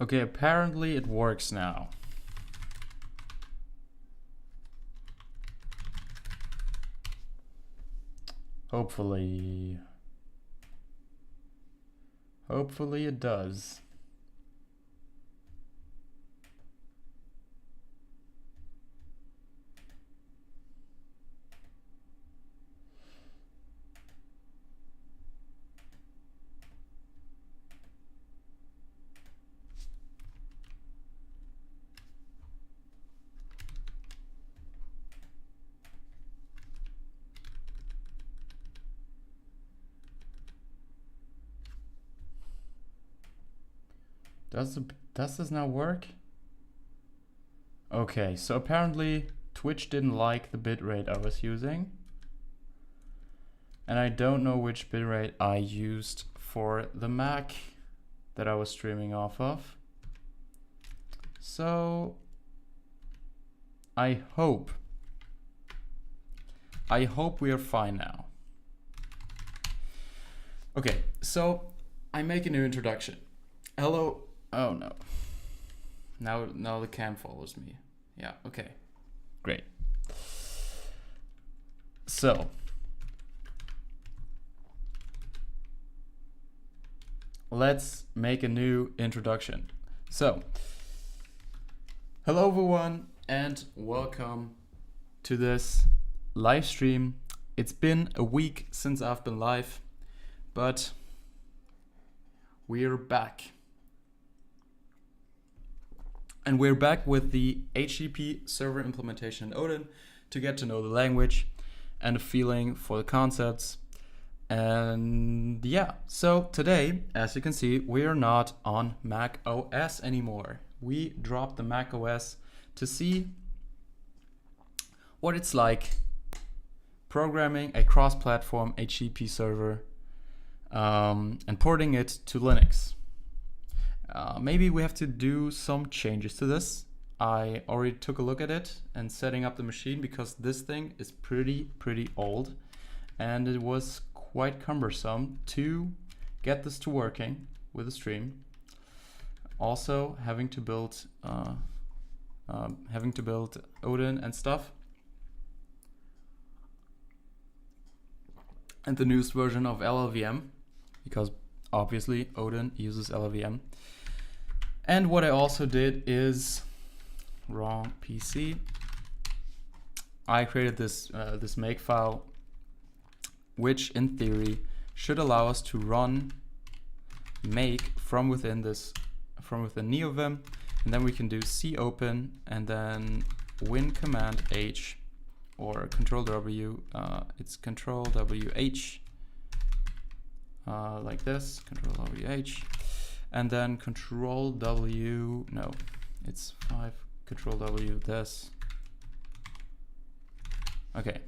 Okay, apparently it works now. Hopefully it does. Does this now work? Okay, so apparently Twitch didn't like the bitrate I was using. And I don't know which bitrate I used for the Mac that I was streaming off of. So I hope we are fine now. Okay, so I make a new introduction. Hello. Oh no. Now the cam follows me. Yeah, okay. Great. So let's make a new introduction. So hello everyone and welcome to this live stream. It's been a week since I've been live, but we're back. And we're back with the HTTP server implementation in Odin to get to know the language and a feeling for the concepts. And yeah, so today, as you can see, we are not on Mac OS anymore. We dropped the Mac OS to see what it's like programming a cross-platform HTTP server and porting it to Linux. Maybe we have to do some changes to this. I already took a look at it and setting up the machine because this thing is pretty old and it was quite cumbersome to get this to working with the stream. Also having to build Odin and stuff. And the newest version of LLVM, because obviously Odin uses LLVM. And what I also did is, wrong PC, I created this this makefile, which in theory should allow us to run make from within NeoVim, and then we can do copen and then win command H or control W. It's control WH like this, control WH. And then control W, no, it's 5, control W, this. Okay.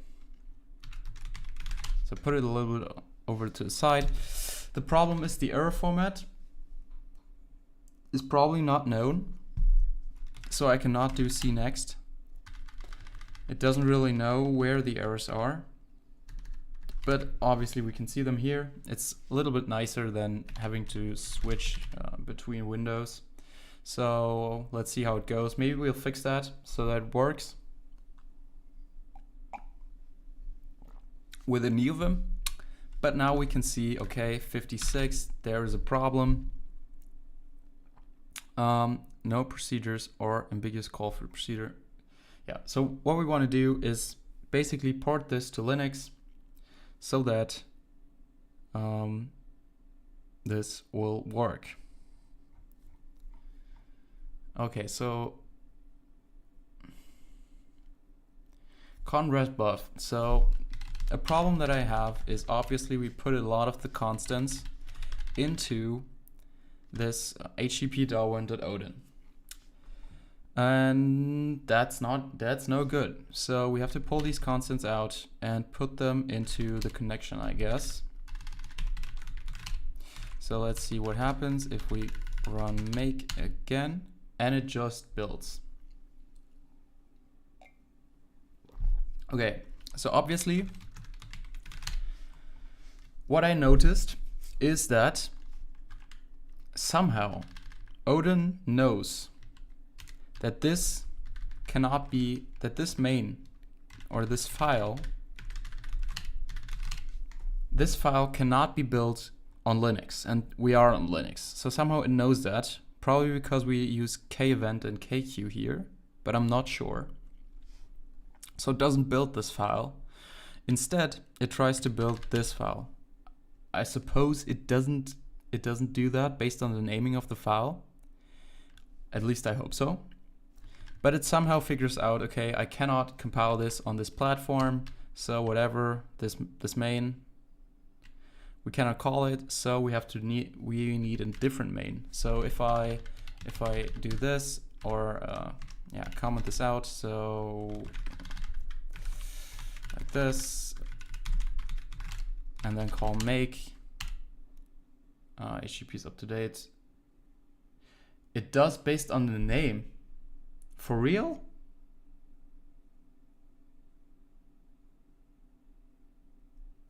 So put it a little bit over to the side. The problem is the error format is probably not known. So I cannot do cnext. It doesn't really know where the errors are. But obviously we can see them here. It's a little bit nicer than having to switch between windows. So let's see how it goes. Maybe we'll fix that so that it works with a NeoVim. But now we can see, okay, 56, there is a problem. No procedures or ambiguous call for procedure. Yeah, so what we want to do is basically port this to Linux so that this will work. Okay, so conrest buff. So a problem that I have is obviously we put a lot of the constants into this HTTP Darwin.Odin. And that's no good. So we have to pull these constants out and put them into the connection, I guess. So let's see what happens if we run make again, and it just builds. Okay, so obviously what I noticed is that somehow Odin knows that this cannot be, that this main or this file cannot be built on Linux, and we are on Linux. So somehow it knows that, probably because we use kevent and kq here, but I'm not sure. So it doesn't build this file. Instead, it tries to build this file. I suppose it doesn't do that based on the naming of the file. At least I hope so. But it somehow figures out, okay, I cannot compile this on this platform, so whatever, this main, we cannot call it, so we need a different main. So if I do this, or comment this out, so like this, and then call make, HTTP is up to date. It does based on the name. For real?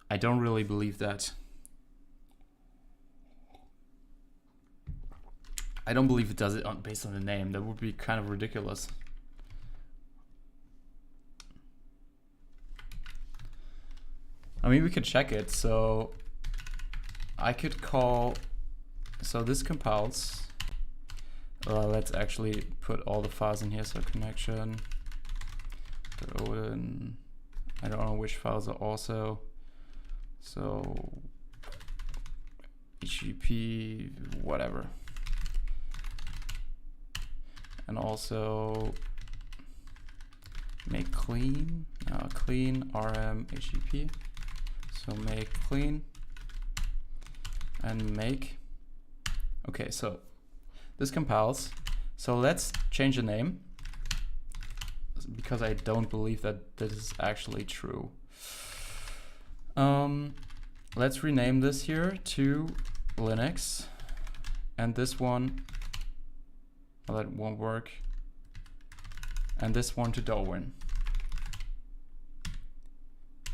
I don't really believe that. I don't believe it does it based on the name. That would be kind of ridiculous. I mean, we could check it. So I could call, so this compiles. Let's actually put all the files in here. So connection, Odin, I don't know which files are also. So HTTP, whatever. And also make clean, clean rm HTTP. So make clean and make. Okay, so this compiles. So let's change the name, because I don't believe that this is actually true. Let's rename this here to Linux, and this one, well, that won't work, and this one to Darwin.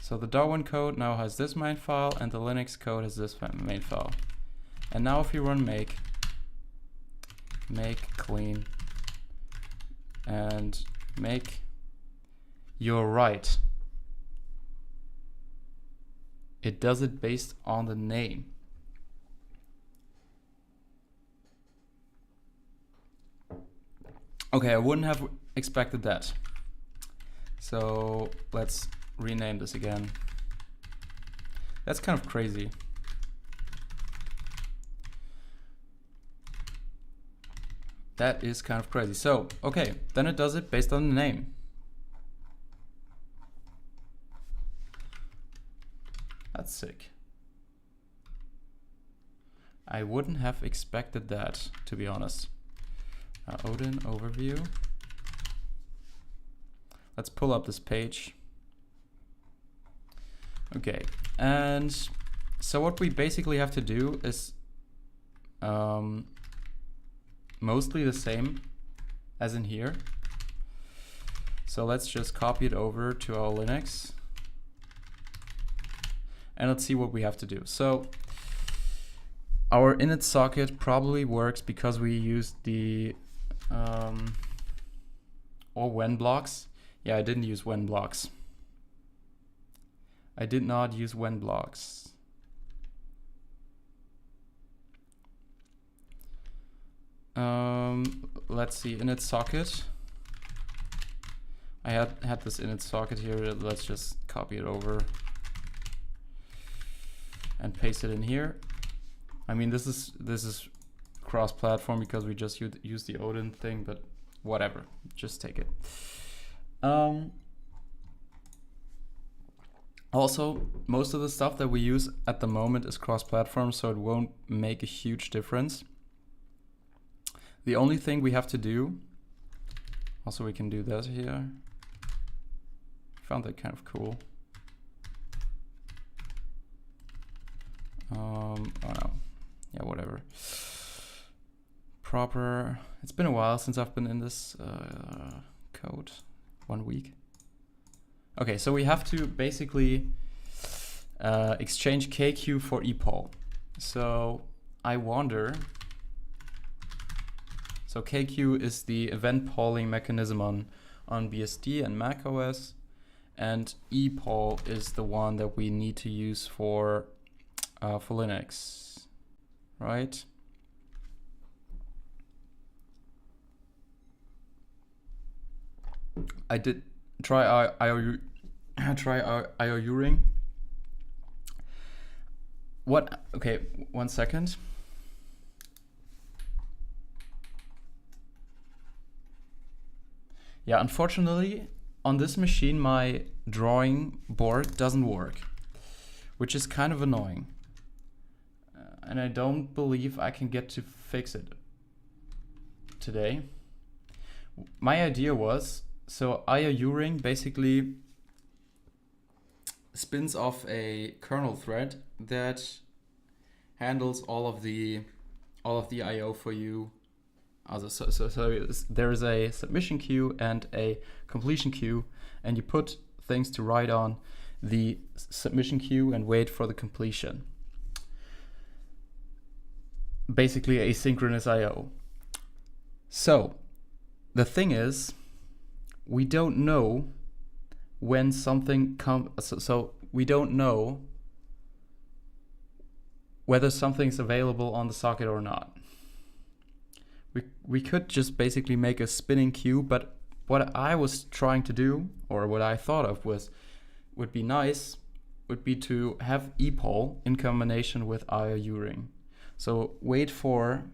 So the Darwin code now has this main file, and the Linux code has this main file. And now if you run make clean and make, you're right. It does it based on the name. Okay, I wouldn't have expected that. So let's rename this again. That's kind of crazy. That is kind of crazy. So, okay, then it does it based on the name. That's sick. I wouldn't have expected that, to be honest. Odin overview. Let's pull up this page. Okay, and so what we basically have to do is mostly the same as in here. So let's just copy it over to our Linux. And let's see what we have to do. So our init socket probably works because we used the or when blocks. Yeah, I didn't use when blocks. I did not use when blocks. Let's see, init socket. I had this init socket here. Let's just copy it over and paste it in here. I mean, this is cross-platform because we just use the Odin thing, but whatever, just take it. Also, most of the stuff that we use at the moment is cross-platform, so it won't make a huge difference. The only thing we have to do, also we can do that here. Found that kind of cool. Oh no, yeah, whatever. Proper, it's been a while since I've been in this code, 1 week. Okay, so we have to basically exchange KQ for ePOL. So I wonder So KQ is the event polling mechanism on BSD and macOS, and epoll is the one that we need to use for Linux, right? I did try IOUing. What? Okay, 1 second. Yeah, unfortunately, on this machine, my drawing board doesn't work, which is kind of annoying. And I don't believe I can get to fix it today. My idea was, so IOUing basically spins off a kernel thread that handles all of the IO for you. So there is a submission queue and a completion queue, and you put things to write on the submission queue and wait for the completion. Basically asynchronous IO. So the thing is, we don't know when something comes, so we don't know whether something's available on the socket or not. We could just basically make a spinning queue, but what I was trying to do, or what I thought of would be nice, would be to have epoll in combination with IOUing. So wait for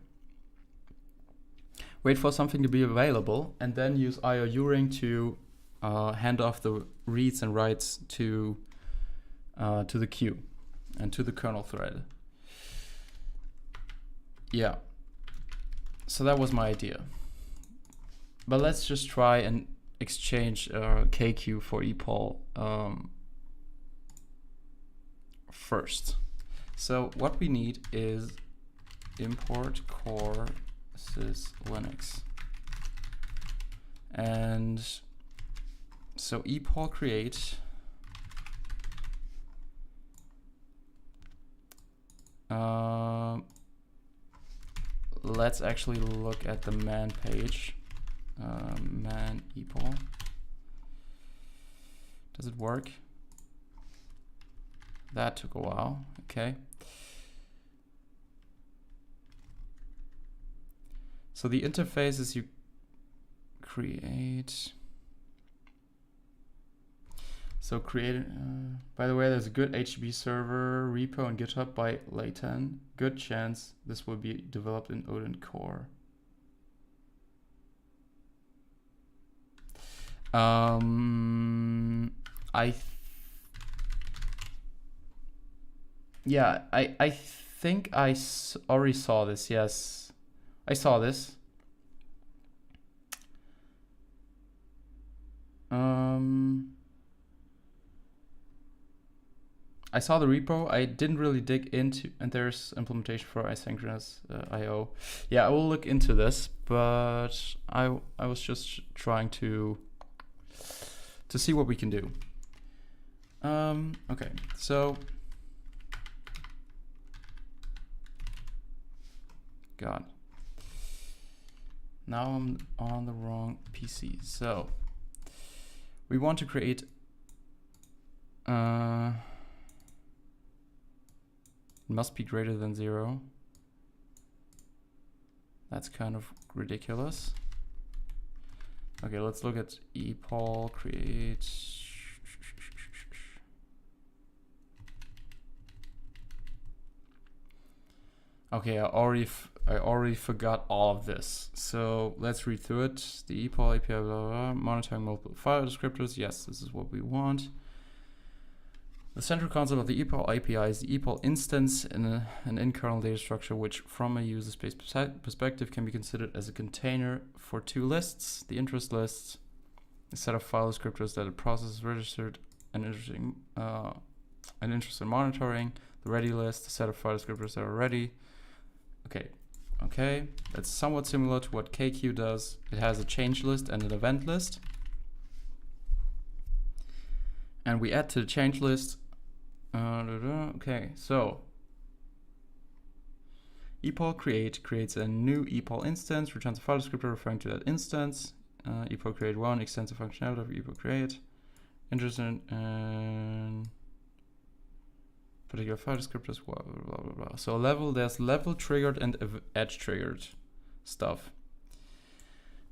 something to be available, and then use IOUing to hand off the reads and writes to the queue and to the kernel thread. Yeah. So that was my idea. But let's just try and exchange KQ for epoll first. So what we need is import core sys Linux. And so epoll create let's actually look at the man page. Man epoll. Does it work? That took a while. Okay. So the interface is you create. So create. By the way, there's a good HTTP server repo on GitHub by Leighton. Good chance this will be developed in Odin core. I think I already saw this. Yes, I saw this. I saw the repo. I didn't really dig into, and there's implementation for asynchronous IO. Yeah, I will look into this, but I was just trying to see what we can do. Okay, so God, now I'm on the wrong PC. So we want to create must be greater than 0. That's kind of ridiculous. Okay, let's look at epoll create. Okay, I already forgot all of this. So let's read through it. The epoll API, blah, blah, blah, monitoring multiple file descriptors. Yes, this is what we want. The central concept of the epoll API is the epoll instance in an in-kernel data structure, which from a user space perspective can be considered as a container for two lists: the interest list, a set of file descriptors that a process is registered and interested in monitoring; the ready list, a set of file descriptors that are ready. Okay, that's somewhat similar to what KQ does. It has a change list and an event list. And we add to the change list. Okay, so Epoll create creates a new epoll instance, returns a file descriptor referring to that instance. Epoll create 1 extends the functionality of epoll create. Interested in particular file descriptors, blah, blah, blah, blah. So there's level triggered and edge triggered stuff.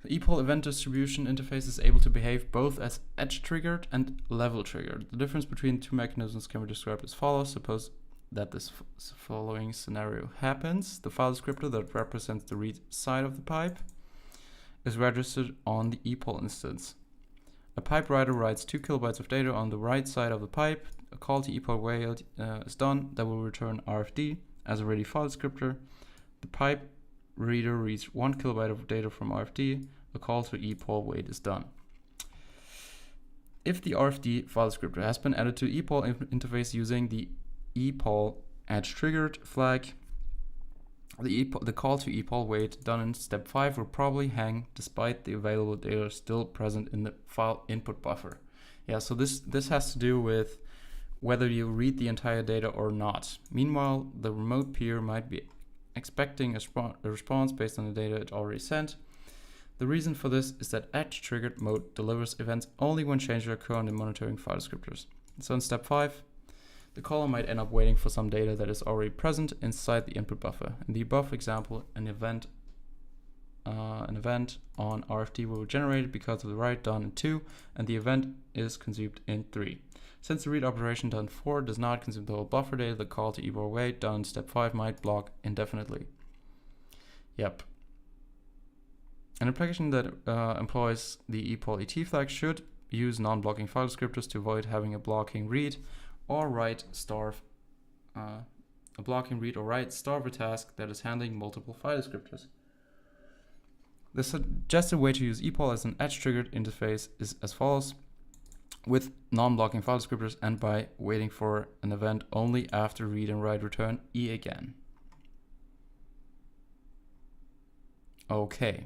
The epoll event distribution interface is able to behave both as edge triggered and level triggered. The difference between the two mechanisms can be described as follows. Suppose that this following scenario happens. The file descriptor that represents the read side of the pipe is registered on the epoll instance. A pipe writer writes 2 kilobytes of data on the right side of the pipe. A call to epoll wait is done that will return RFD as a ready file descriptor. The pipe reader reads 1 kilobyte of data from RFD. A call to epoll wait is done. If the RFD file descriptor has been added to epoll interface using the epoll edge triggered flag, the call to epoll wait done in step 5 will probably hang despite the available data still present in the file input buffer. Yeah, so this has to do with whether you read the entire data or not. Meanwhile, the remote peer might be expecting a response based on the data it already sent. The reason for this is that edge triggered mode delivers events only when changes occur on the monitoring file descriptors. So in step 5, the caller might end up waiting for some data that is already present inside the input buffer. In the above example, an event on RFD will be generated because of the write done in 2, and the event is consumed in 3. Since the read operation done in 4 does not consume the whole buffer data, the call to epoll wait done in step 5 might block indefinitely. Yep. An application that employs the epoll ET flag should use non-blocking file descriptors to avoid having a blocking read or write starve a task that is handling multiple file descriptors. The suggested way to use epoll as an edge-triggered interface is as follows: with non-blocking file descriptors and by waiting for an event only after read and write return E again. Okay.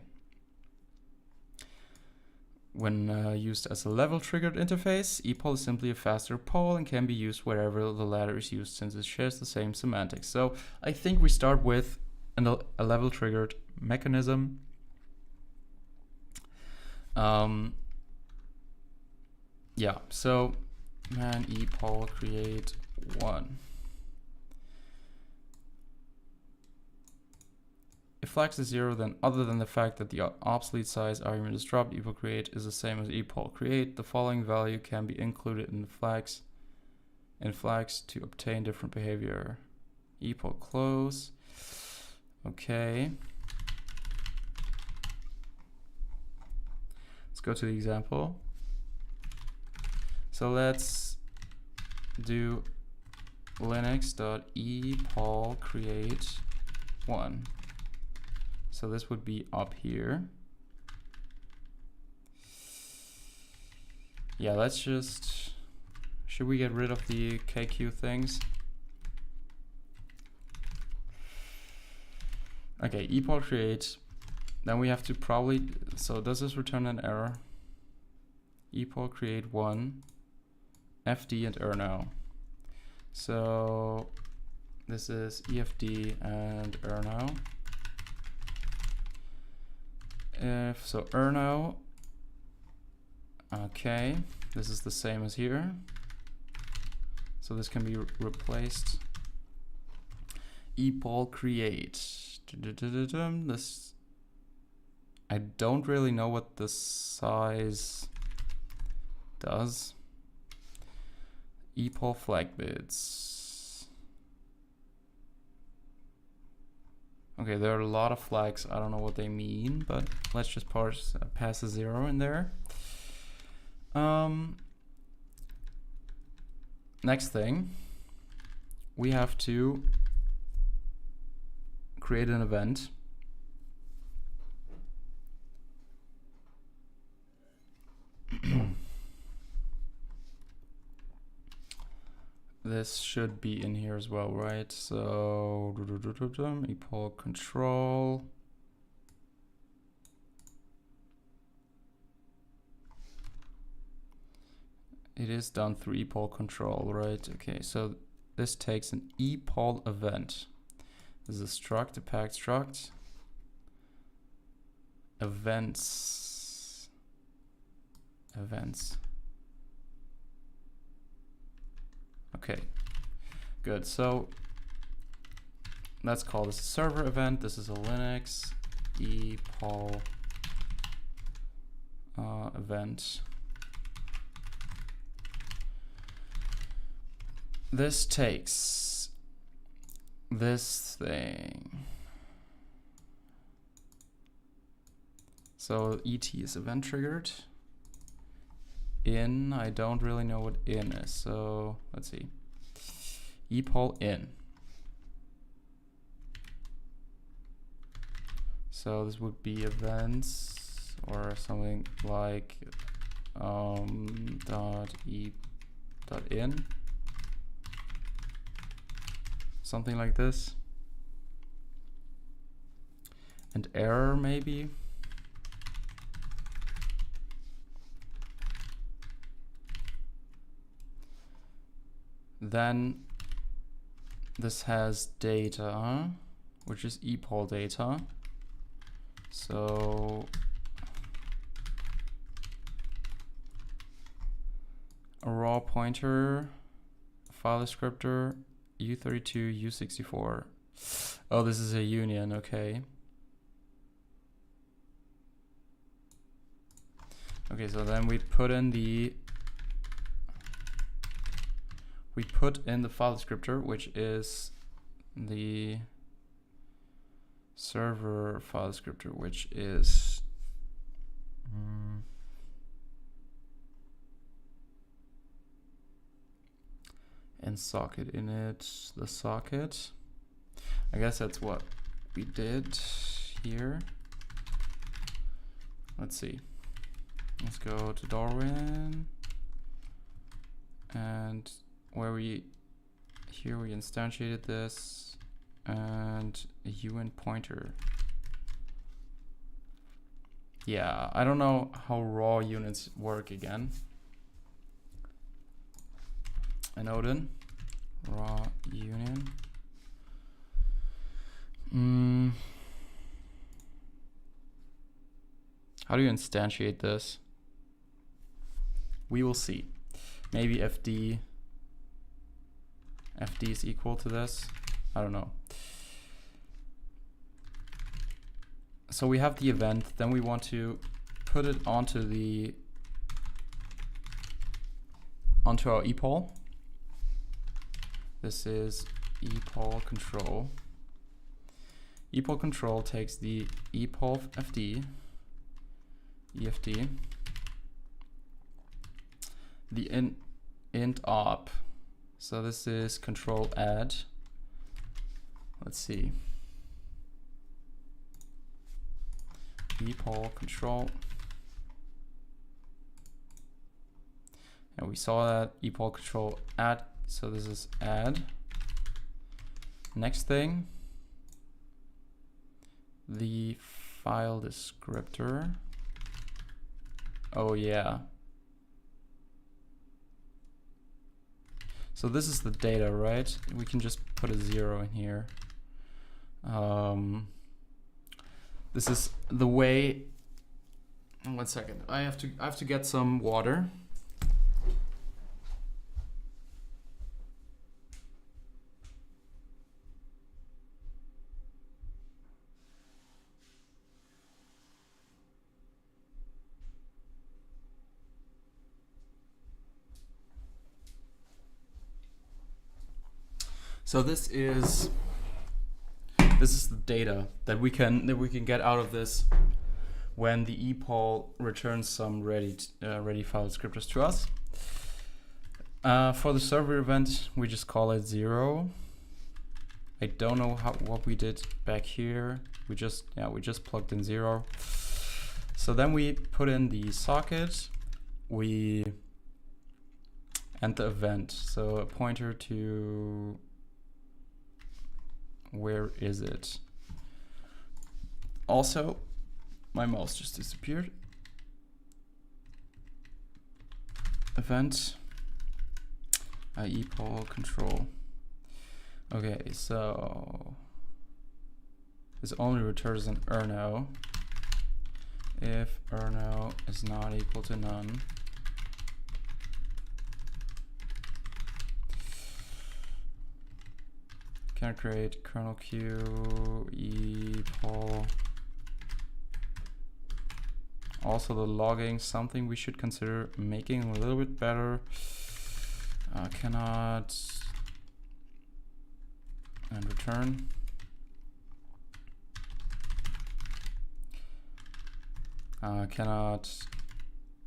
When used as a level-triggered interface, epoll is simply a faster poll and can be used wherever the latter is used since it shares the same semantics. So I think we start with a level-triggered mechanism. Yeah, so man epoll create 1. If flags is 0, then other than the fact that the obsolete size argument is dropped, epoll create is the same as epoll create. The following value can be included in the flags to obtain different behavior. Epoll close. Okay. Let's go to the example. So let's do linux.epoll create 1. So this would be up here. Yeah, let's just, should we get rid of the KQ things? Okay, epoll create. Then we have to probably, so does this return an error? Epoll create 1, FD and error now. So this is EFD and error now. If so, errno. Okay, this is the same as here. So this can be replaced. Epoll create. This, I don't really know what the size does. Epoll flag bits. Okay, there are a lot of flags. I don't know what they mean, but let's just pass a 0 in there. Next thing, we have to create an event. This should be in here as well, right? So epoll control. It is done through epoll control, right? Okay, so this takes an epoll event. This is a struct, a packed struct. Events. Okay, good. So let's call this a server event. This is a Linux epoll event. This takes this thing. So ET is event triggered. In, I don't really know what in is. So let's see. Epoll in. So this would be events or something like .in. Something like this. And error maybe. Then this has data, which is epoll data. So a raw pointer, file descriptor, U32, U64. Oh, this is a union, okay. Okay, so then we put in the file descriptor, which is the server file descriptor, which is and socket init, the socket. I guess that's what we did here. Let's see. Let's go to Darwin, and here we instantiated this and a UN pointer. Yeah, I don't know how raw units work again. And Odin, raw union. How do you instantiate this? We will see. Maybe FD is equal to this. I don't know. So we have the event, then we want to put it onto our epoll. This is epoll control. Epoll control takes the epoll FD, EFD, the int op. So this is control add. Let's see. Epoll control. And we saw that epoll control add. So this is add. Next thing, the file descriptor. Oh yeah. So this is the data, right? We can just put a 0 in here. This is the way. 1 second. I have to get some water. So this is the data that we can get out of this when the epoll returns some ready file descriptors to us. For the server event, we just call it 0. I don't know what we did back here. We just plugged in 0. So then we put in the socket, and the event. So a pointer to, where is it? Also, my mouse just disappeared. Event, epoll control. Okay, so this only returns an errno if errno is not equal to none. Can I create kernel q equal. Also the logging, something we should consider making a little bit better. Cannot and return. Cannot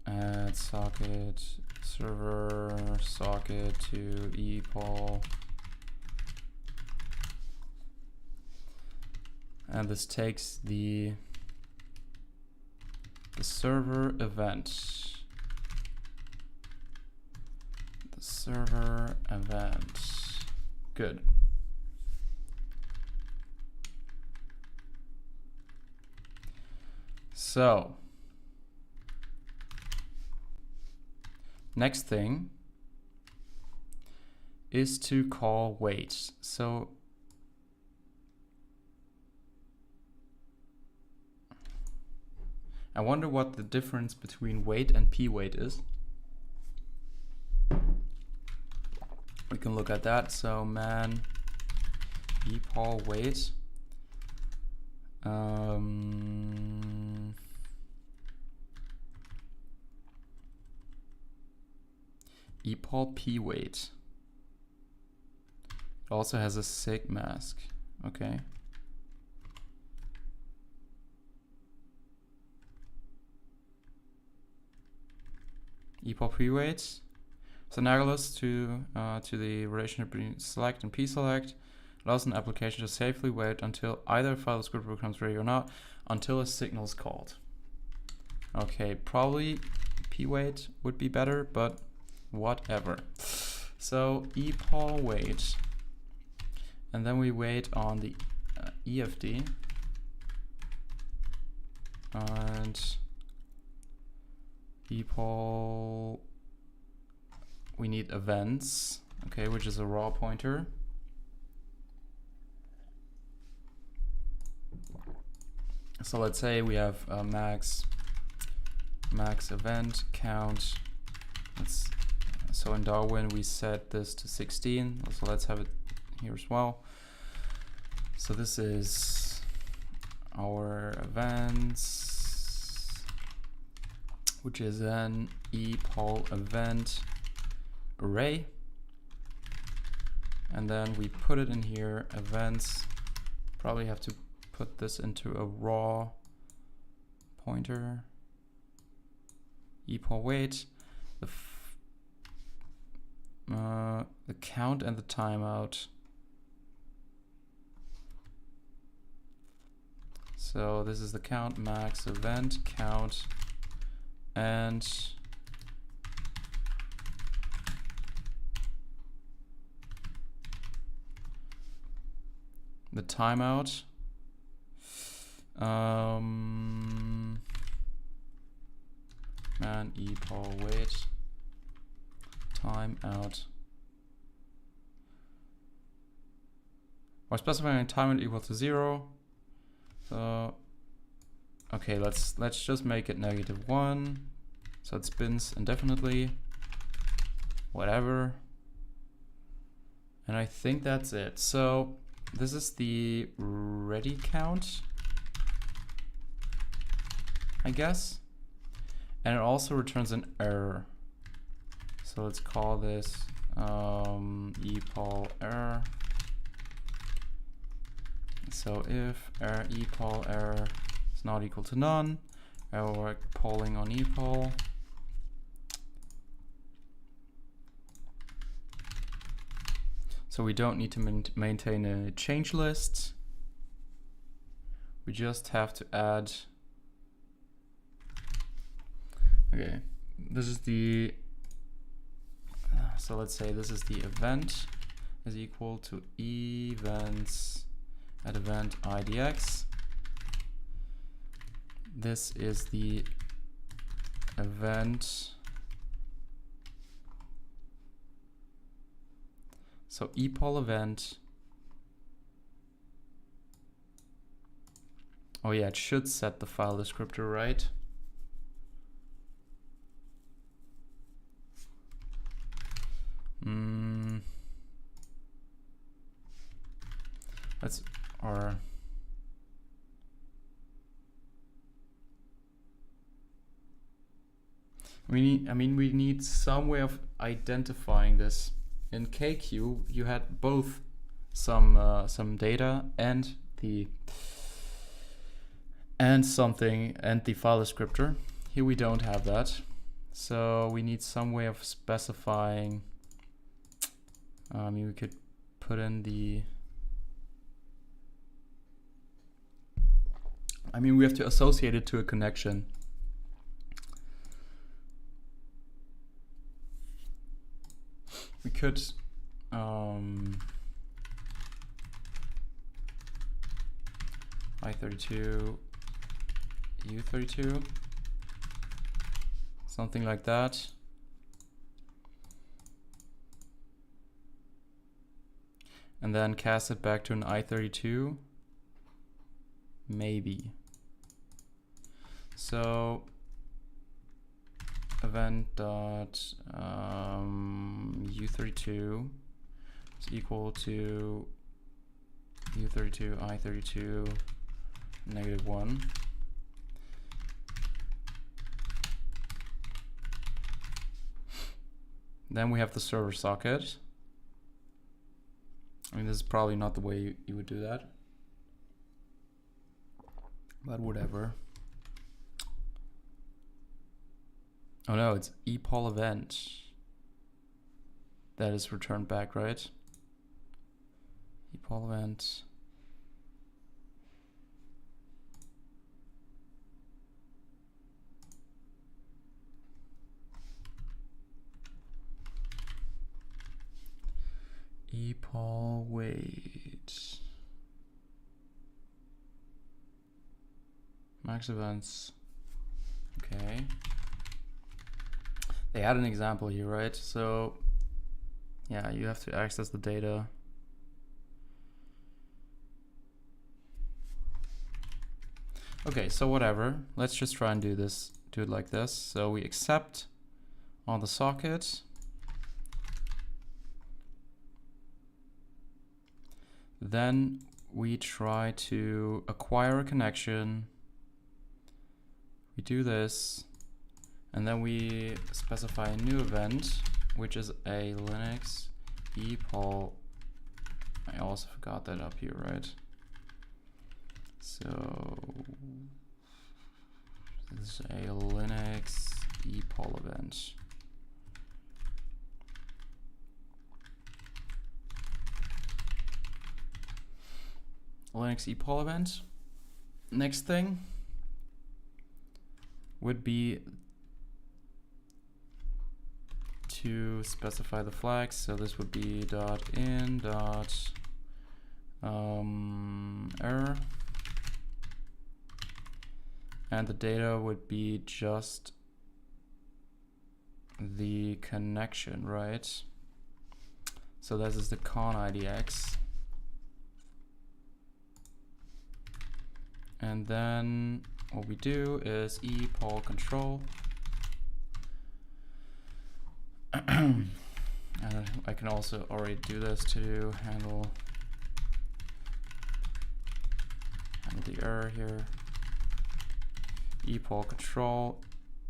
add socket server socket to equal. And this takes the server event. The server event. Good. So, next thing is to call wait. So I wonder what the difference between wait and p-wait is. We can look at that. So man equal wait. Equal p-wait. It also has a sig mask. Okay. Equal p-wait. It's analogous to the relationship between select and p-select. Allows an application to safely wait until either file or script becomes ready or not, until a signal is called. Okay, probably p-wait would be better, but whatever. So equal wait, and then we wait on the EFD, and equal, we need events, okay, which is a raw pointer. So let's say we have max event count. So in Darwin we set this to 16. So let's have it here as well. So this is our events, which is an equal event array, and then we put it in here, events. Probably have to put this into a raw pointer. Equal wait, the count and the timeout. So this is the count, max event count, and the timeout. Man equal wait timeout. We're specifying timeout equal to 0. So okay, let's just make it -1. So it spins indefinitely. Whatever. And I think that's it. So this is the ready count, I guess. And it also returns an error. So let's call this equal error. So if error equal error is not equal to none, error polling on equal. So we don't need to maintain a change list. We just have to add. Okay, this is the, so let's say this is the event is equal to events at event idx. This is the event. So equal event Oh yeah, it should set the file descriptor, right? Let's, or we need some way of identifying this. In KQ, you had both some data and the file descriptor. Here we don't have that, so we need some way of specifying. We could put in the. We have to associate it to a connection. We could I32, U32, something like that. And then cast it back to an I32, maybe. So event dot U32 is equal to U32 I32 -1. Then we have the server socket. This is probably not the way you would do that, but whatever. Oh no, it's ePol event that is returned back, right? ePol event. ePol wait. Max events. Okay. They had an example here, right? So yeah, you have to access the data. Okay, so whatever. Let's just try and do it like this. So we accept on the socket. Then we try to acquire a connection. We do this, and then we specify a new event, which is a Linux ePol. I also forgot that up here, right? So this is a Linux ePol event. Linux ePol event. Next thing would be to specify the flags. So this would be .in error, and the data would be just the connection, right? So this is the con IDX. And then what we do is ePol control. And I can also already do this to handle the error here. ePol control,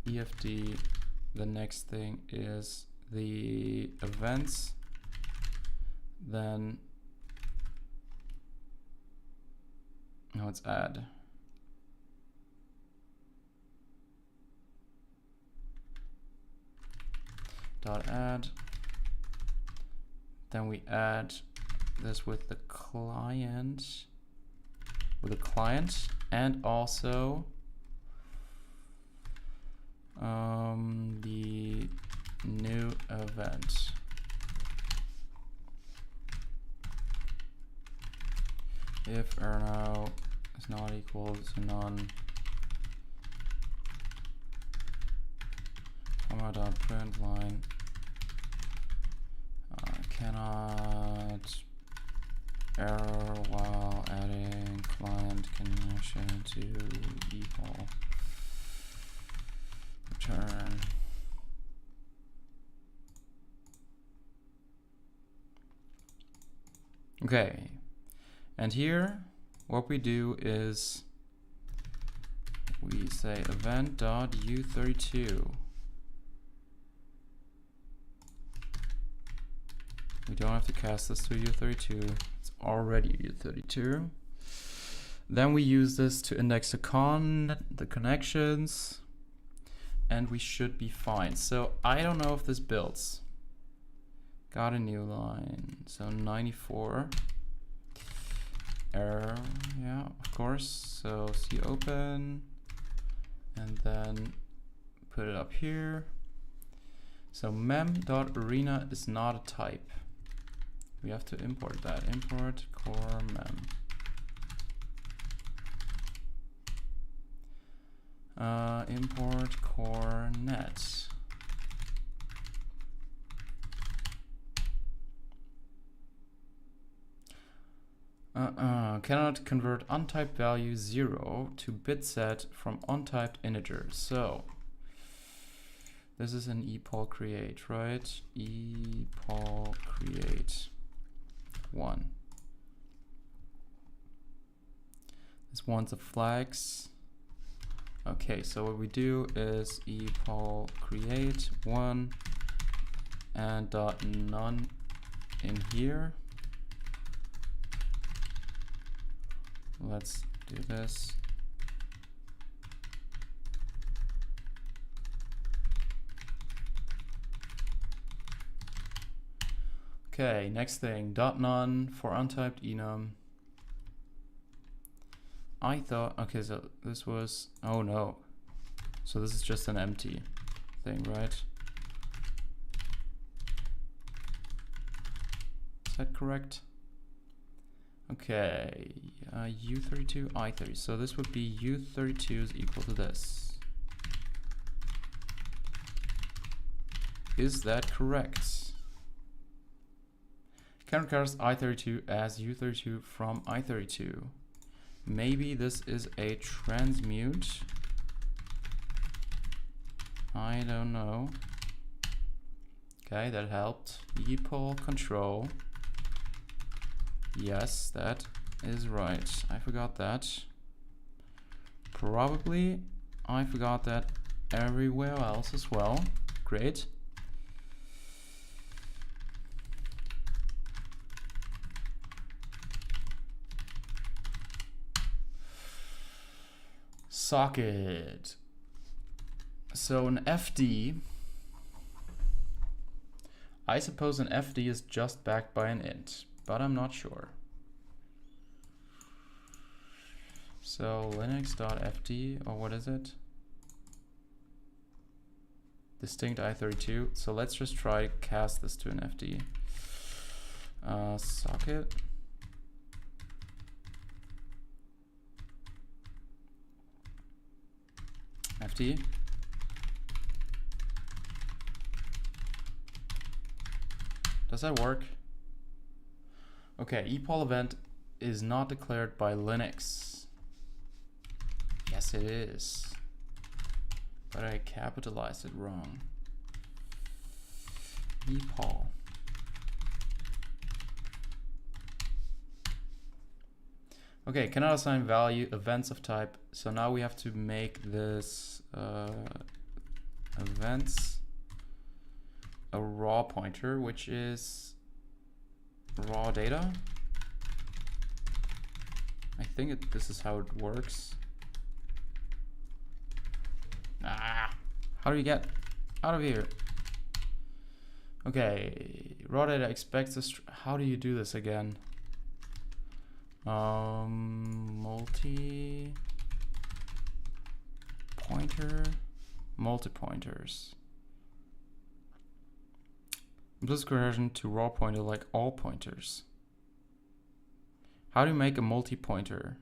EFD. The next thing is the events. Then now it's add. .add. Then we add this with the client, and also the new event. If errno is not equal to none, print line cannot error while adding client connection to equal return. Okay, and here what we do is we say event.u32. We don't have to cast this to u32, it's already u32. Then we use this to index the connections, and we should be fine. So I don't know if this builds. Got a new line, so 94. Error, yeah, of course. So C open, and then put it up here. So mem.arena is not a type. We have to import that. Import core mem. Import core net. Cannot convert untyped value 0 to bit set from untyped integer. So this is an epoll create, right? Epoll create 1. This one's a flags. Okay, so what we do is epoll create 1 and dot none in here. Let's do this. Okay, next thing, dot none for untyped enum. I thought, okay, so this was, oh no. So this is just an empty thing, right? Is that correct? Okay, U32, I30. So this would be U32 is equal to this. Is that correct? Countercast I32 as U32 from I32. Maybe this is a transmute. I don't know. Okay, that helped. Epoll control. Yes, that is right. I forgot that. Probably I forgot that everywhere else as well. Great. Socket. So an FD, I suppose an FD is just backed by an int, but I'm not sure. So linux.fd, or what is it? Distinct I32. So let's just try to cast this to an FD. Socket. FD. Does that work? Okay, epoll event is not declared by Linux. Yes, it is. But I capitalized it wrong. Epoll. Okay, cannot assign value events of type. So now we have to make this events a raw pointer, which is raw data. I think this is how it works. How do you get out of here? Okay, raw data expects a how do you do this again? Multi pointer, multi-pointers. Implicit conversion to raw pointer like all pointers. How do you make a multi-pointer?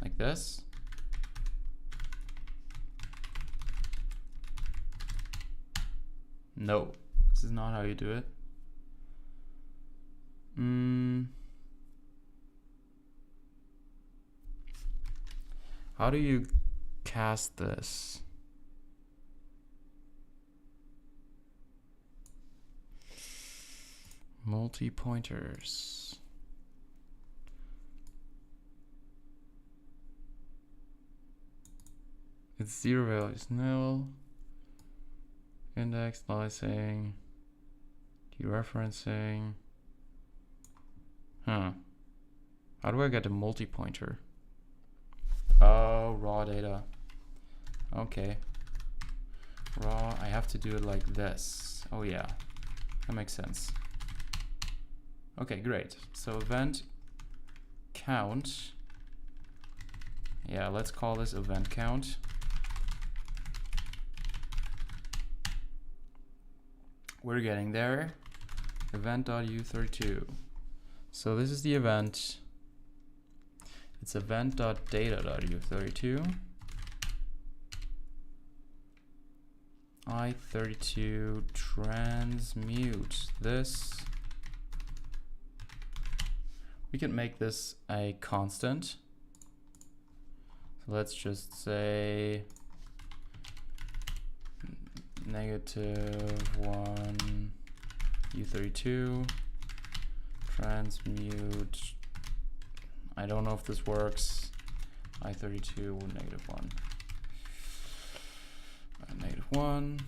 Like this? No, this is not how you do it. How do you cast this? Multi-pointers. It's 0 values, nil. Index, slicing, dereferencing. Huh. How do I get a multi-pointer? Oh, raw data. Okay. Raw, I have to do it like this. Oh yeah, that makes sense. Okay, great. So event count. Yeah, let's call this event count. We're getting there. Event.u32. So this is the event. It's event.data.u32. I32 transmute this. We can make this a constant. So let's just say -1 u32 transmute. I don't know if this works. I32 -1. -1.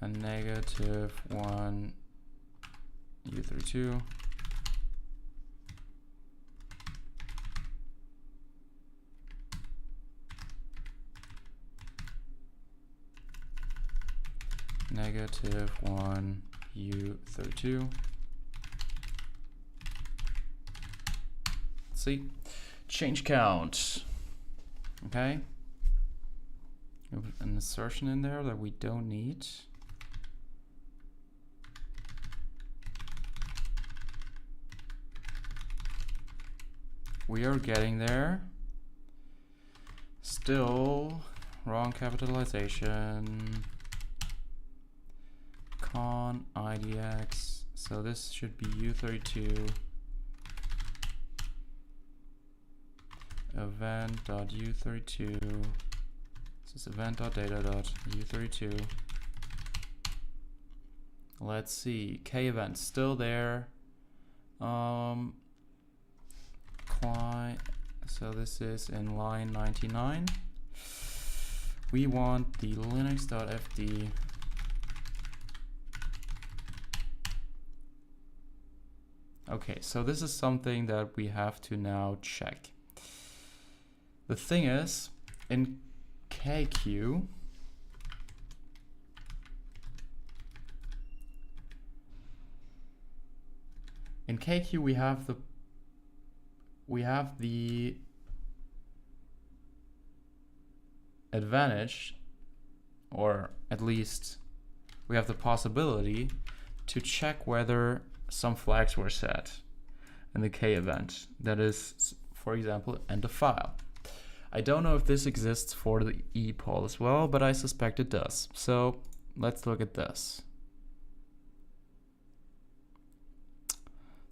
And -1 u32. -1 u32. Let's see. Change count. Okay. An assertion in there that we don't need. We are getting there. Still wrong capitalization. Con IDX. So this should be U32. Event.u32. This is event.data.u32. Let's see. K event still there. Client. So this is in line 99. We want the linux.fd. Okay, so this is something that we have to now check. The thing is, in KQ, we have the advantage, or at least we have the possibility to check whether some flags were set in the K event. That is, for example, end of file. I don't know if this exists for the E poll as well, but I suspect it does. So let's look at this.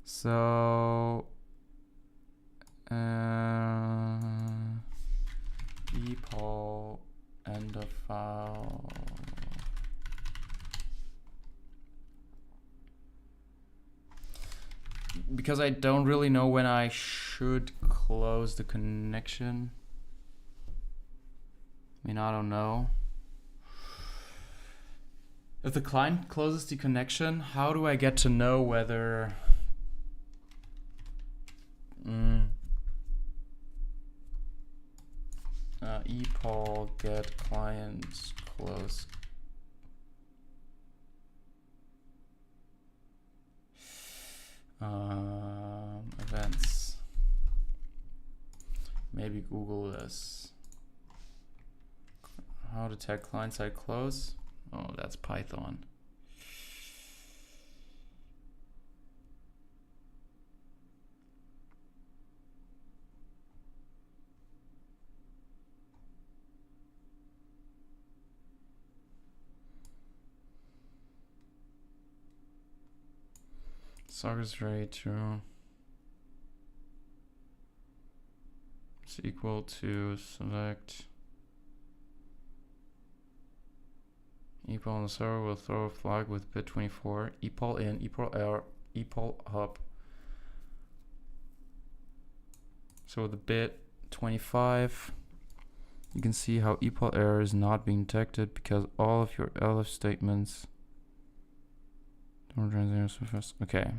So E poll end of file. Because I don't really know when I should close the connection. I mean, I don't know. If the client closes the connection, how do I get to know whether epoll get client close? Events. Maybe Google this. How to tag client side close? Oh, that's Python. sockets rate to is equal to select epoll on the server will throw a flag with bit 24, epoll in, epoll out, epoll up. So the bit 25, you can see how epoll error is not being detected because all of your elif statements don't translate so fast. Okay.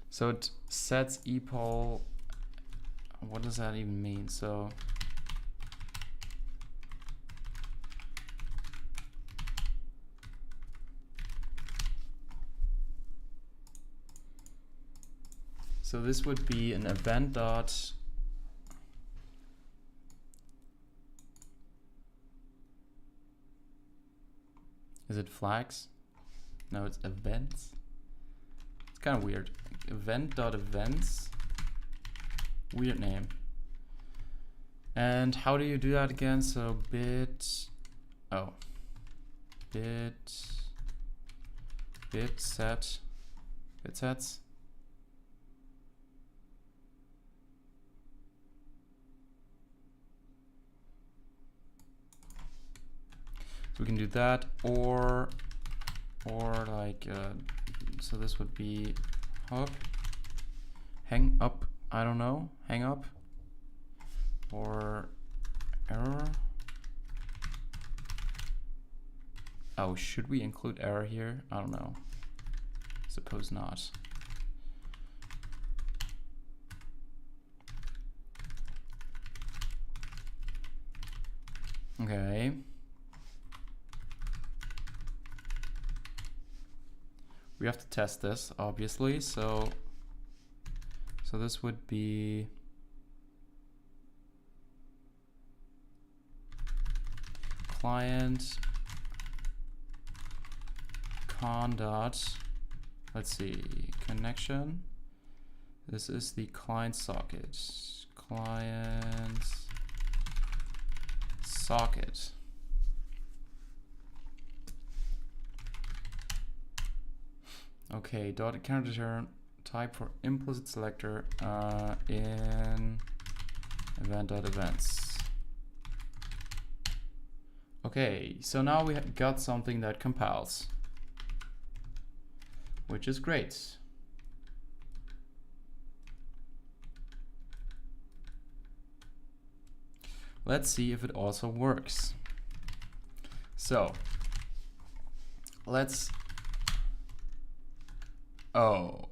So it sets epoll. What does that even mean? So this would be an event dot is it flags? No, it's events. It's kind of weird. Event dot events. Weird name. And how do you do that again? So bit sets. So we can do that, or like so this would be up, hang up, I don't know, hang up, or error. Oh, should we include error here? I don't know. Suppose not. Okay. We have to test this, obviously. So this would be client con dot, let's see, connection. This is the client socket. Client socket. Okay, dot counter term type for implicit selector in event.events. Okay, so now we got something that compiles, which is great. Let's see if it also works. So let's, oh,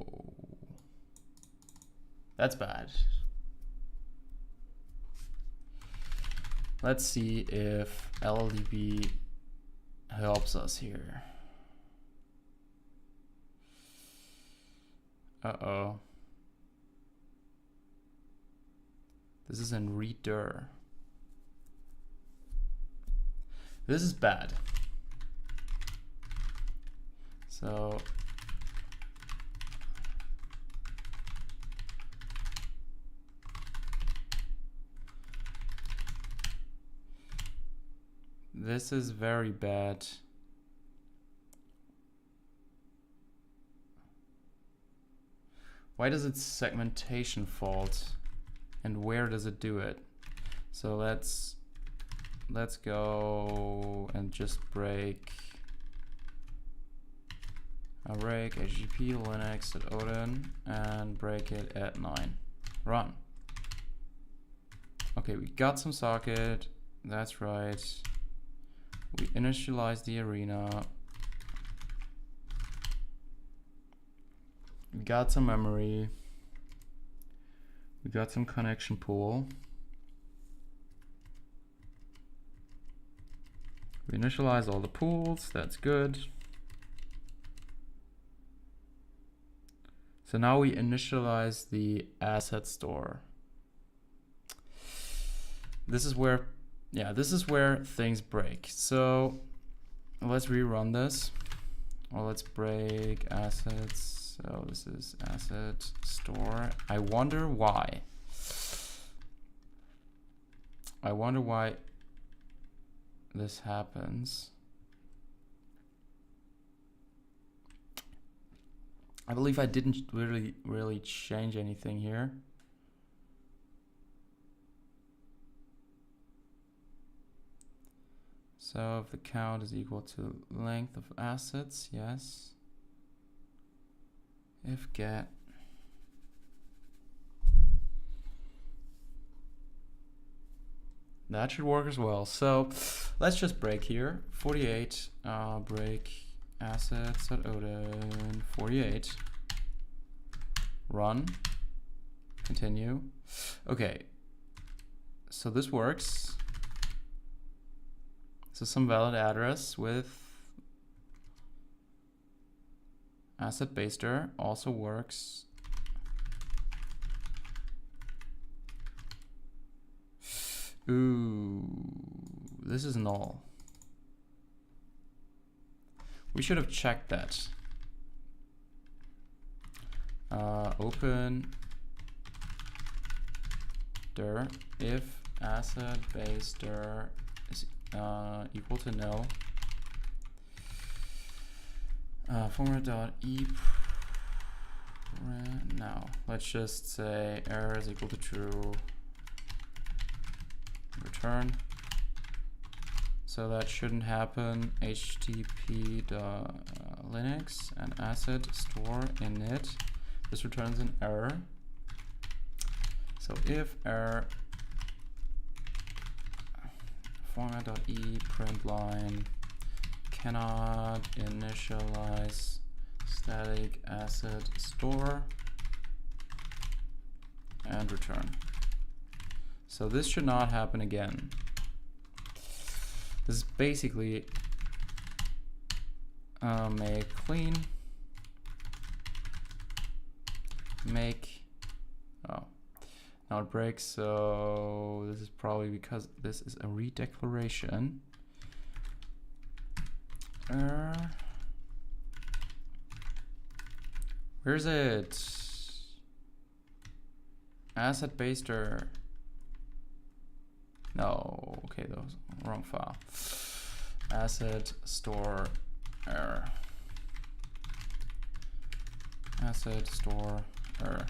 that's bad. Let's see if LLDB helps us here. Uh-oh. This is in reader. This is bad. So this is very bad. Why does it segmentation fault? And where does it do it? So let's go and just break HTTP Linux at Odin and break it at 9. Run. Okay, we got some socket. That's right. We initialize the arena. We got some memory. We got some connection pool. We initialize all the pools. That's good. So now we initialize the asset store. This is where, yeah, this is where things break. So let's rerun this. Well, let's break assets. So this is asset store. I wonder why. I wonder why this happens. I believe I didn't really change anything here. So if the count is equal to length of assets, yes. If get that should work as well. So let's just break here. 48 break assets at Odin 48. Run. Continue. Okay. So this works. So some valid address with asset baster also works. Ooh, this is null. We should have checked that. Open dir if asset baster is equal to nil. Format.e now let's just say error is equal to true. Return. So that shouldn't happen. HTTP Linux and asset store init. This returns an error. So if error format.e print line cannot initialize static asset store and return. So this should not happen again. This is basically make clean, make, oh, now it breaks, so this is probably because this is a redeclaration. Where's it? Asset baster. No, okay, that was wrong file. Asset store error. Asset store error.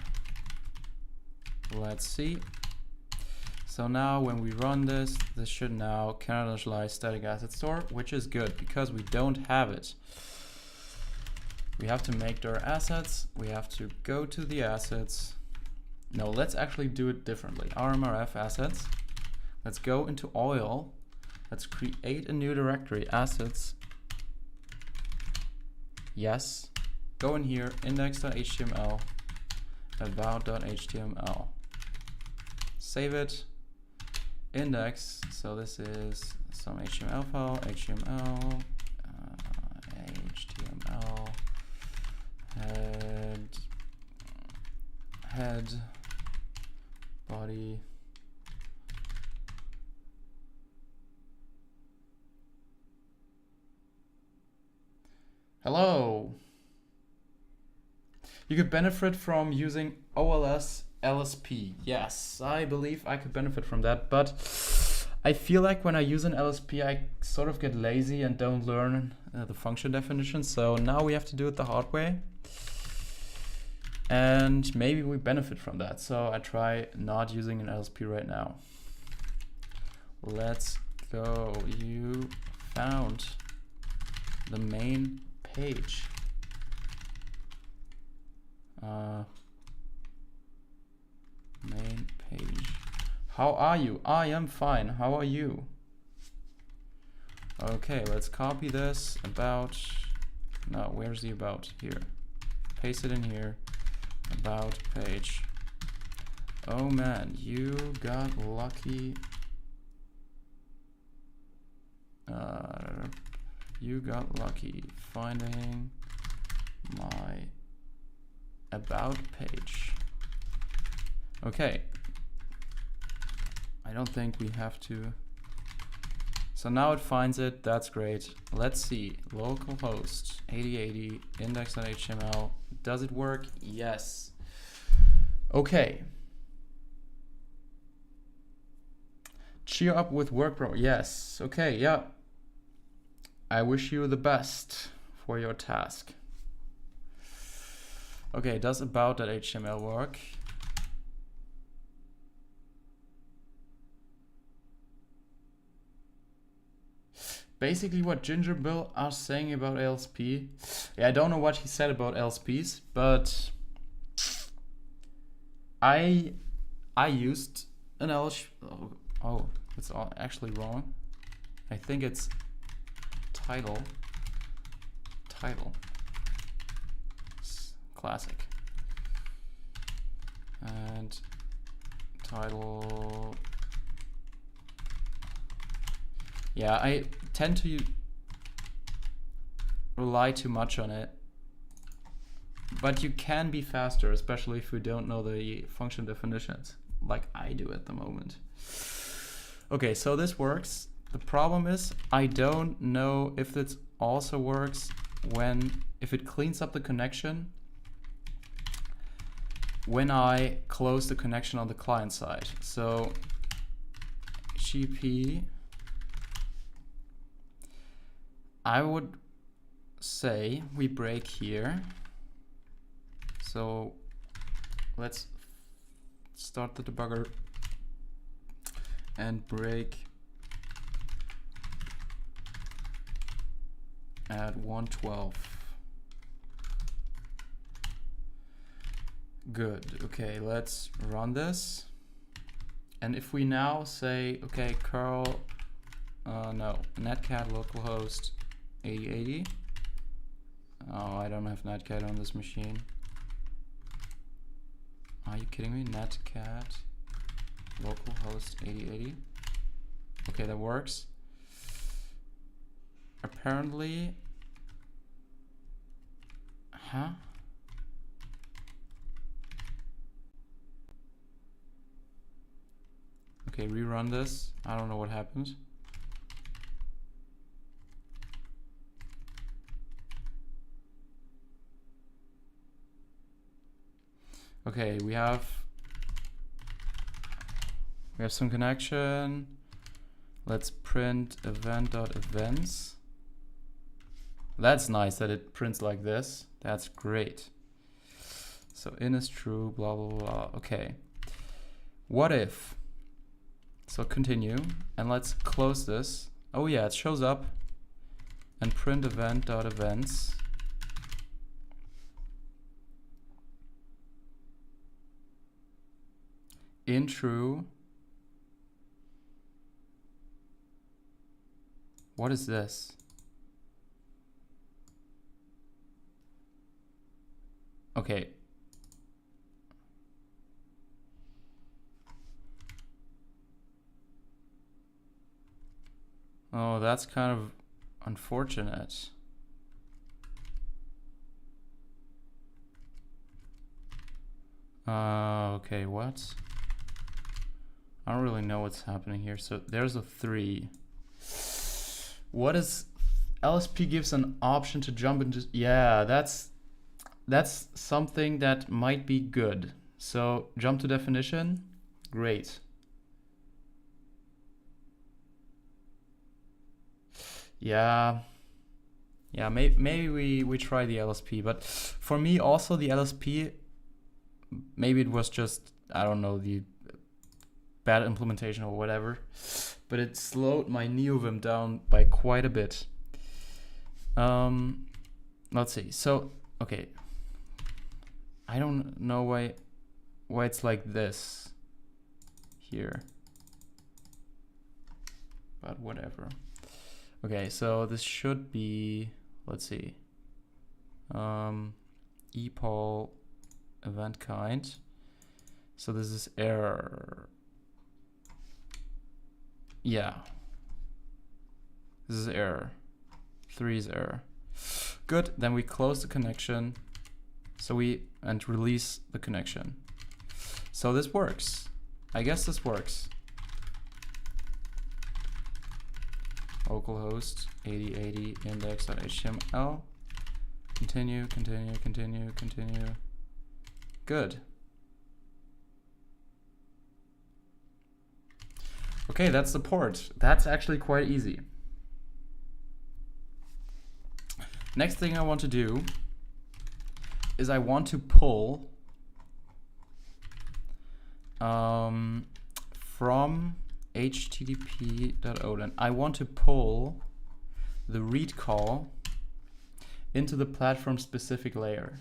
Let's see. So now when we run this, this should now cannot initialize static asset store, which is good because we don't have it. We have to make dir assets. We have to go to the assets. No, let's actually do it differently. RMRF assets. Let's go into oil. Let's create a new directory, assets. Yes. Go in here, index.html, about.html. Save it. Index. So this is some HTML file, HTML, HTML, head, body. Hello. You could benefit from using OLS LSP. Yes, I believe I could benefit from that, but I feel like when I use an LSP, I sort of get lazy and don't learn the function definition. So now we have to do it the hard way. And maybe we benefit from that. So I try not using an LSP right now. Let's go. You found the main page. Main page. How are you? I am fine. How are you? Okay, let's copy this about. No, where's the about? Here. Paste it in here. About page. Oh man, you got lucky. You got lucky finding my about page. Okay. I don't think we have to. So now it finds it. That's great. Let's see. Localhost 8080 index.html. Does it work? Yes. Okay. Cheer up with work, bro. Yes. Okay. Yeah. I wish you the best for your task. Okay, does about.html work? Basically what Ginger Bill are saying about LSP. Yeah, I don't know what he said about LSPs, but I used an LSP. Oh, it's actually wrong. I think it's title. Classic. And title. Yeah, I tend to rely too much on it. But you can be faster, especially if you don't know the function definitions, like I do at the moment. Okay, so this works. The problem is I don't know if this also works if it cleans up the connection when I close the connection on the client side. So GP, I would say we break here. So let's start the debugger and break at 112. Good. Okay, let's run this. And if we now say, okay, curl, no, netcat localhost 8080. Oh, I don't have netcat on this machine. Are you kidding me? Netcat localhost 8080. Okay, that works. Apparently, huh? Okay, rerun this. I don't know what happened. Okay, we have some connection. Let's print event.events. That's nice that it prints like this. That's great. So in is true, blah, blah, blah. Okay. What if? So continue, and let's close this. Oh yeah, it shows up. And print event.events. In true. What is this? Okay. Oh, that's kind of unfortunate. Okay, what? I don't really know what's happening here. So there's a 3. What is LSP gives an option to jump into? Yeah, that's something that might be good. So jump to definition, great. Yeah, maybe we try the LSP, but for me also the LSP, maybe it was just, I don't know, the bad implementation or whatever, but it slowed my NeoVim down by quite a bit. Let's see. So, okay. I don't know why it's like this here, but whatever. Okay, so this should be, let's see, epoll event kind. So this is error. Yeah, this is error. 3 is error. Good. Then we close the connection. So and release the connection. So this works. I guess this works. Localhost 8080 index.html. Continue. Good. Okay, that's the port. That's actually quite easy. Next thing I want to do is I want to pull from http.odin. I want to pull the read call into the platform specific layer.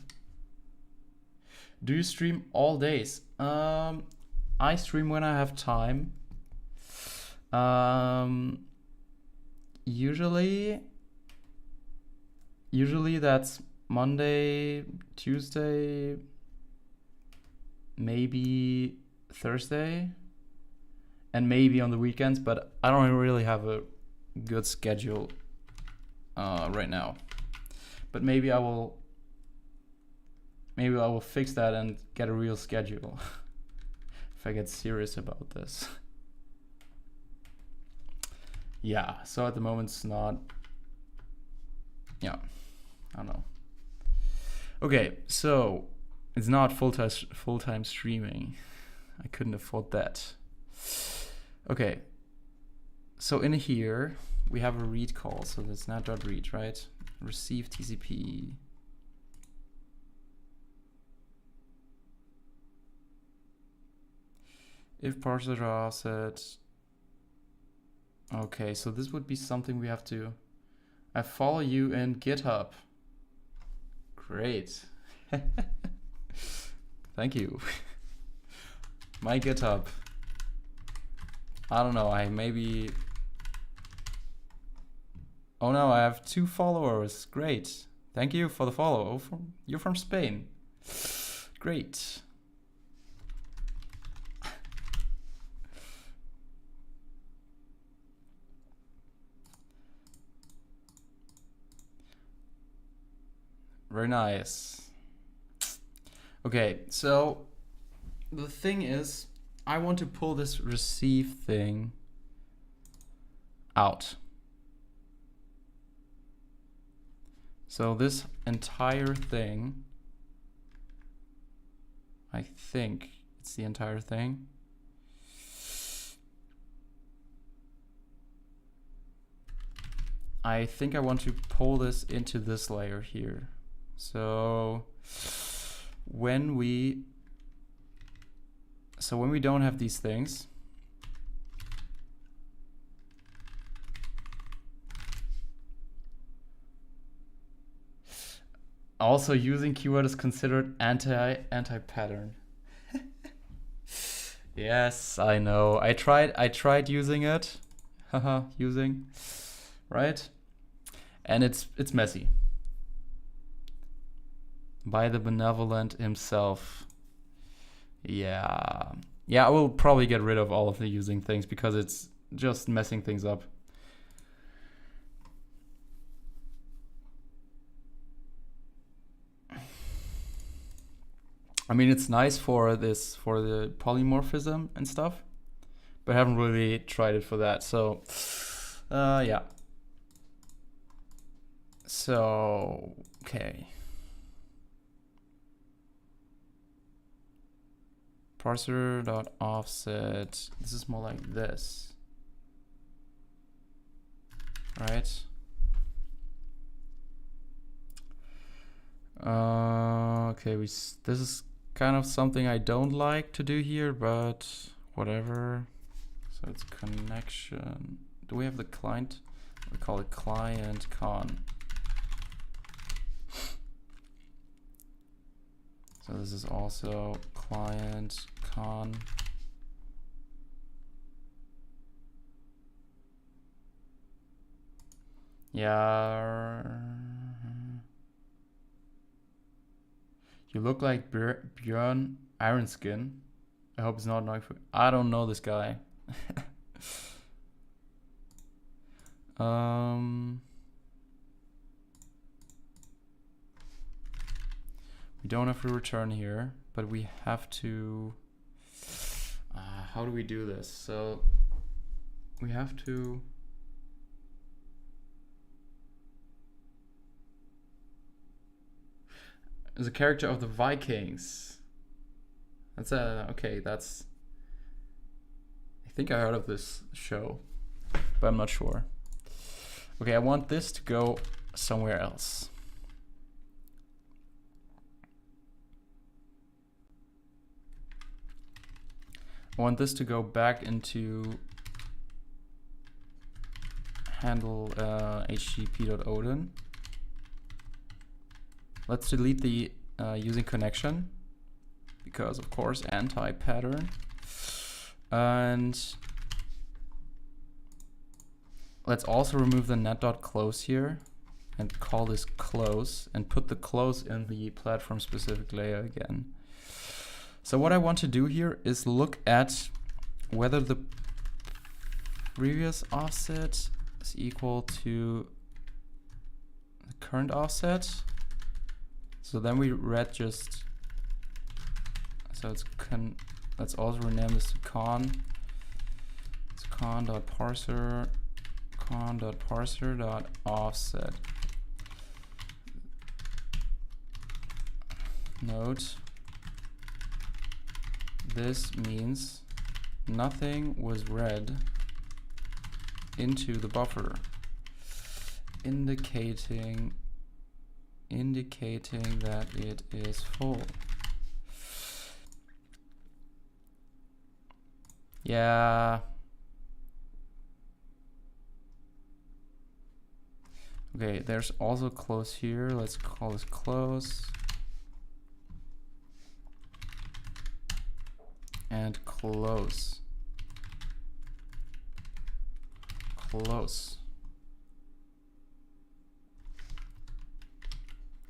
Do you stream all days? I stream when I have time. Usually that's Monday, Tuesday, maybe Thursday, and maybe on the weekends, but I don't really have a good schedule right now. But maybe I will fix that and get a real schedule if I get serious about this. Yeah, so at the moment it's not, yeah, I don't know. Okay, so it's not full-time streaming. I couldn't afford that. Okay, so in here we have a read call, so that's not.read, right? Receive TCP. If parser offset. Okay, so this would be something we have to. I follow you in GitHub. Great. Thank you. My GitHub. I don't know, I maybe. Oh no, I have 2 followers. Great. Thank you for the follow. Oh, you're from Spain. Great. Very nice. Okay, so the thing is, I want to pull this receive thing out. So this entire thing, I think it's the entire thing. I think I want to pull this into this layer here. So when we don't have these things, also using keyword is considered anti-pattern. Yes, I know. I tried using it. Haha, using, right? And it's messy. By the benevolent himself. Yeah, I will probably get rid of all of the using things because it's just messing things up. I mean, it's nice for the polymorphism and stuff, but I haven't really tried it for that. So, yeah. So, okay. Parser.offset. This is more like this, right? Okay, this is kind of something I don't like to do here, but whatever. So it's connection. Do we have the client? We call it client con. So this is also client con. Yeah. You look like Björn Ironskin. I hope it's not annoying for. I don't know this guy. We don't have to return here, but we have to. How do we do this? So we have to. As a character of the Vikings. That's okay. That's. I think I heard of this show, but I'm not sure. Okay, I want this to go somewhere else. I want this to go back into handle http.odin. Let's delete the using connection, because of course anti-pattern. And let's also remove the net.close here and call this close and put the close in the platform specific layer again. So what I want to do here is look at whether the previous offset is equal to the current offset. So then we read just, so it's let's also rename this to con. It's con.parser.offset. Note, this means nothing was read into the buffer, indicating that it is full. Yeah. Okay, there's also close here. Let's call this close. And close. Close.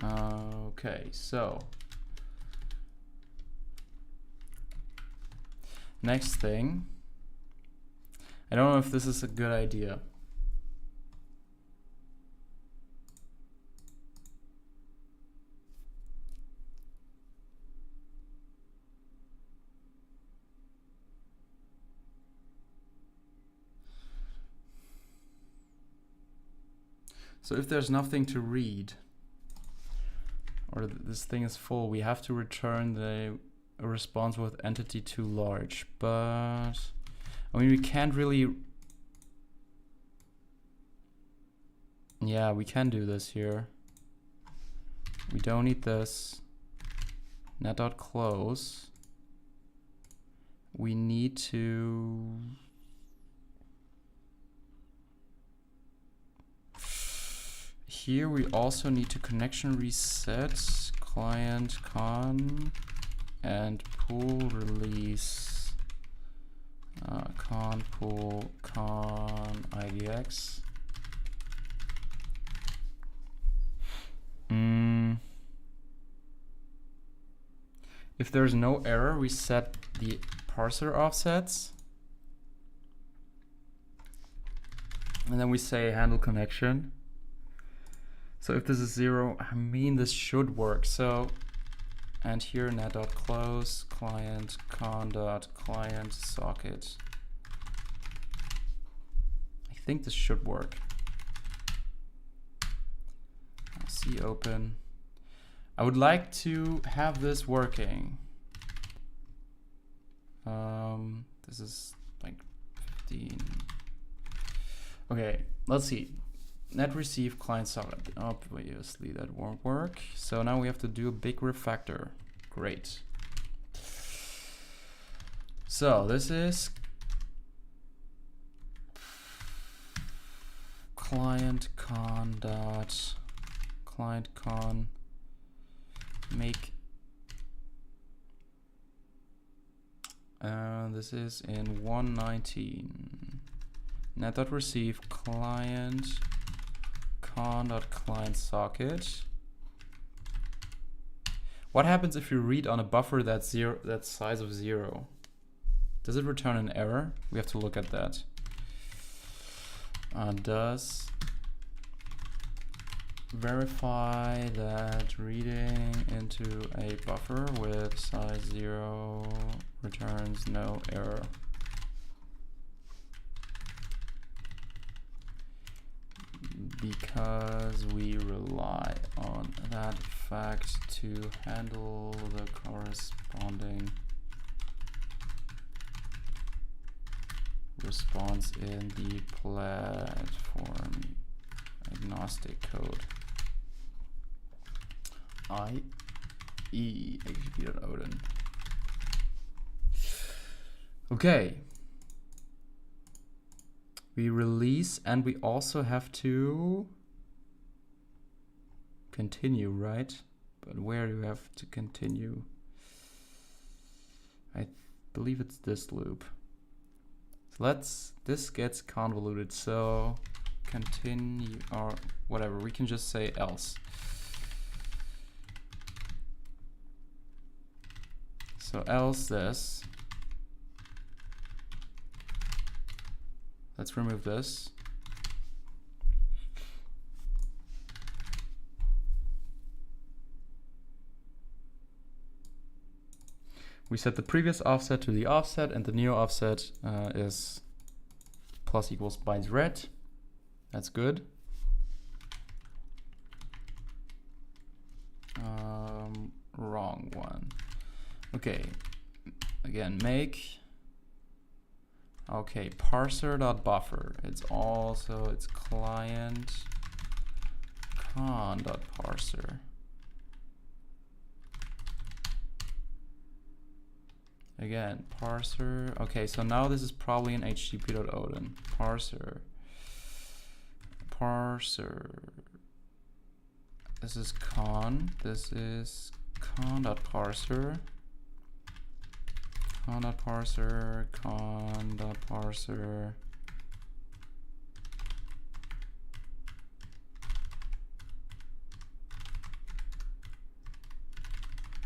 Okay, so next thing, I don't know if this is a good idea. So if there's nothing to read, or this thing is full, we have to return a response with entity too large. But I mean, we can't really. Yeah, we can do this here. We don't need this. Net.close. We need to. Here we also need to connection reset client con and pool release con pool con idx. If there's no error, we set the parser offsets, and then we say handle connection. So if this is 0, I mean, this should work. So, and here net.close client con.client socket. I think this should work. C open. I would like to have this working. This is like 15. Okay, let's see. Net receive client socket. Obviously that won't work. So now we have to do a big refactor. Great. So this is client con make. This is in 119. Net.receive client con.client socket. What happens if you read on a buffer that's size of 0? Does it return an error? We have to look at that. Does verify that reading into a buffer with size 0 returns no error. Because we rely on that fact to handle the corresponding response in the platform agnostic code, i.e. http.odin. Okay. We release, and we also have to continue, right? But where do we have to continue? I believe it's this loop. So this gets convoluted, so continue, or whatever, we can just say else. So else this. Let's remove this. We set the previous offset to the offset, and the new offset is plus equals bytes read. That's good. Wrong one. Okay, again, make. Okay, parser.buffer. It's client con.parser. Again, parser. Okay, so now this is probably an http.odin. Parser. This is con. This is con.parser. Con.parser.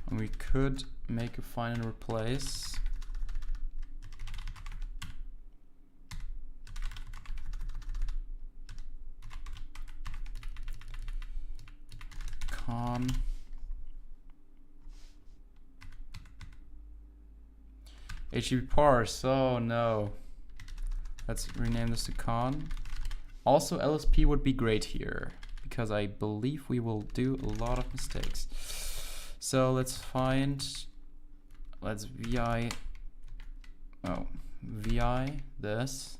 And we could make a find and replace. Con. HTTP parse. Oh no. Let's rename this to con. Also, LSP would be great here because I believe we will do a lot of mistakes. So let's vi this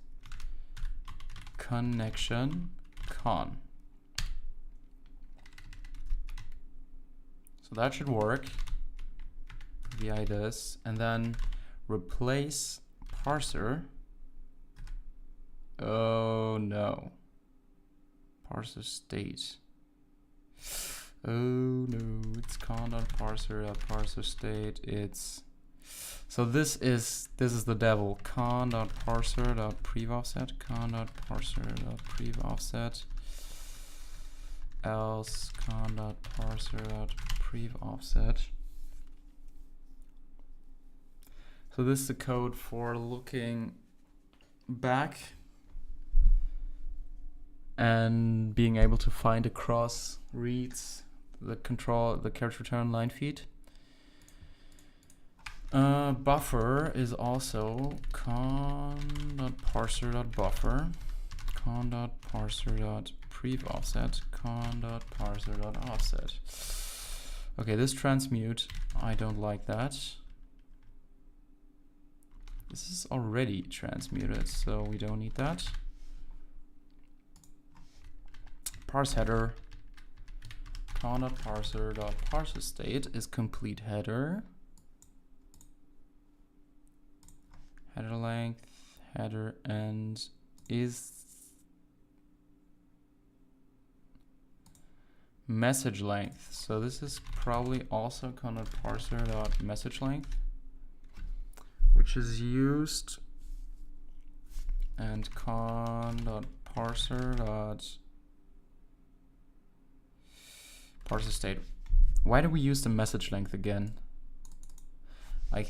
connection con. So that should work. Vi this, and then replace parser. Oh no. Parser state. Oh no, it's con.parser state. It's so this is the devil. Con.parser.prev_offset, con.parser.prev_offset, else con.parser.prev_offset. So this is the code for looking back and being able to find across reads the character return line feed. Buffer is also con.parser.buffer, con.parser.prev_offset, con.parser.offset. Okay, this transmute, I don't like that. This is already transmuted, so we don't need that. Parse header, con.parser.parser state is complete header. Header length, header end is message length. So this is probably also con.parser.message length, which is used, and con.parser.parser state. Why do we use the message length again? I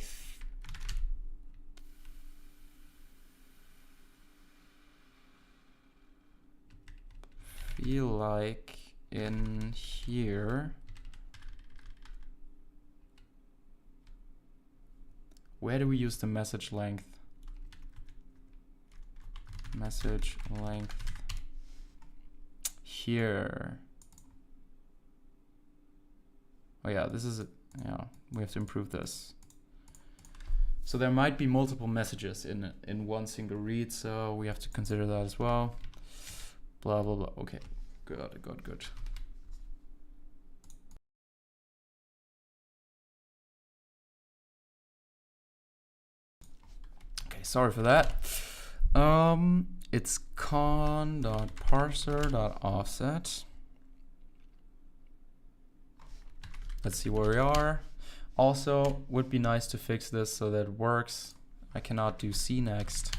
feel like in here, where do we use the message length? Message length here. Oh yeah, this is it. Yeah, we have to improve this. So there might be multiple messages in one single read, so we have to consider that as well. Blah blah blah. Okay, good. Okay, sorry for that. It's con.parser.offset. Let's see where we are. Also, would be nice to fix this so that it works. I cannot do C next.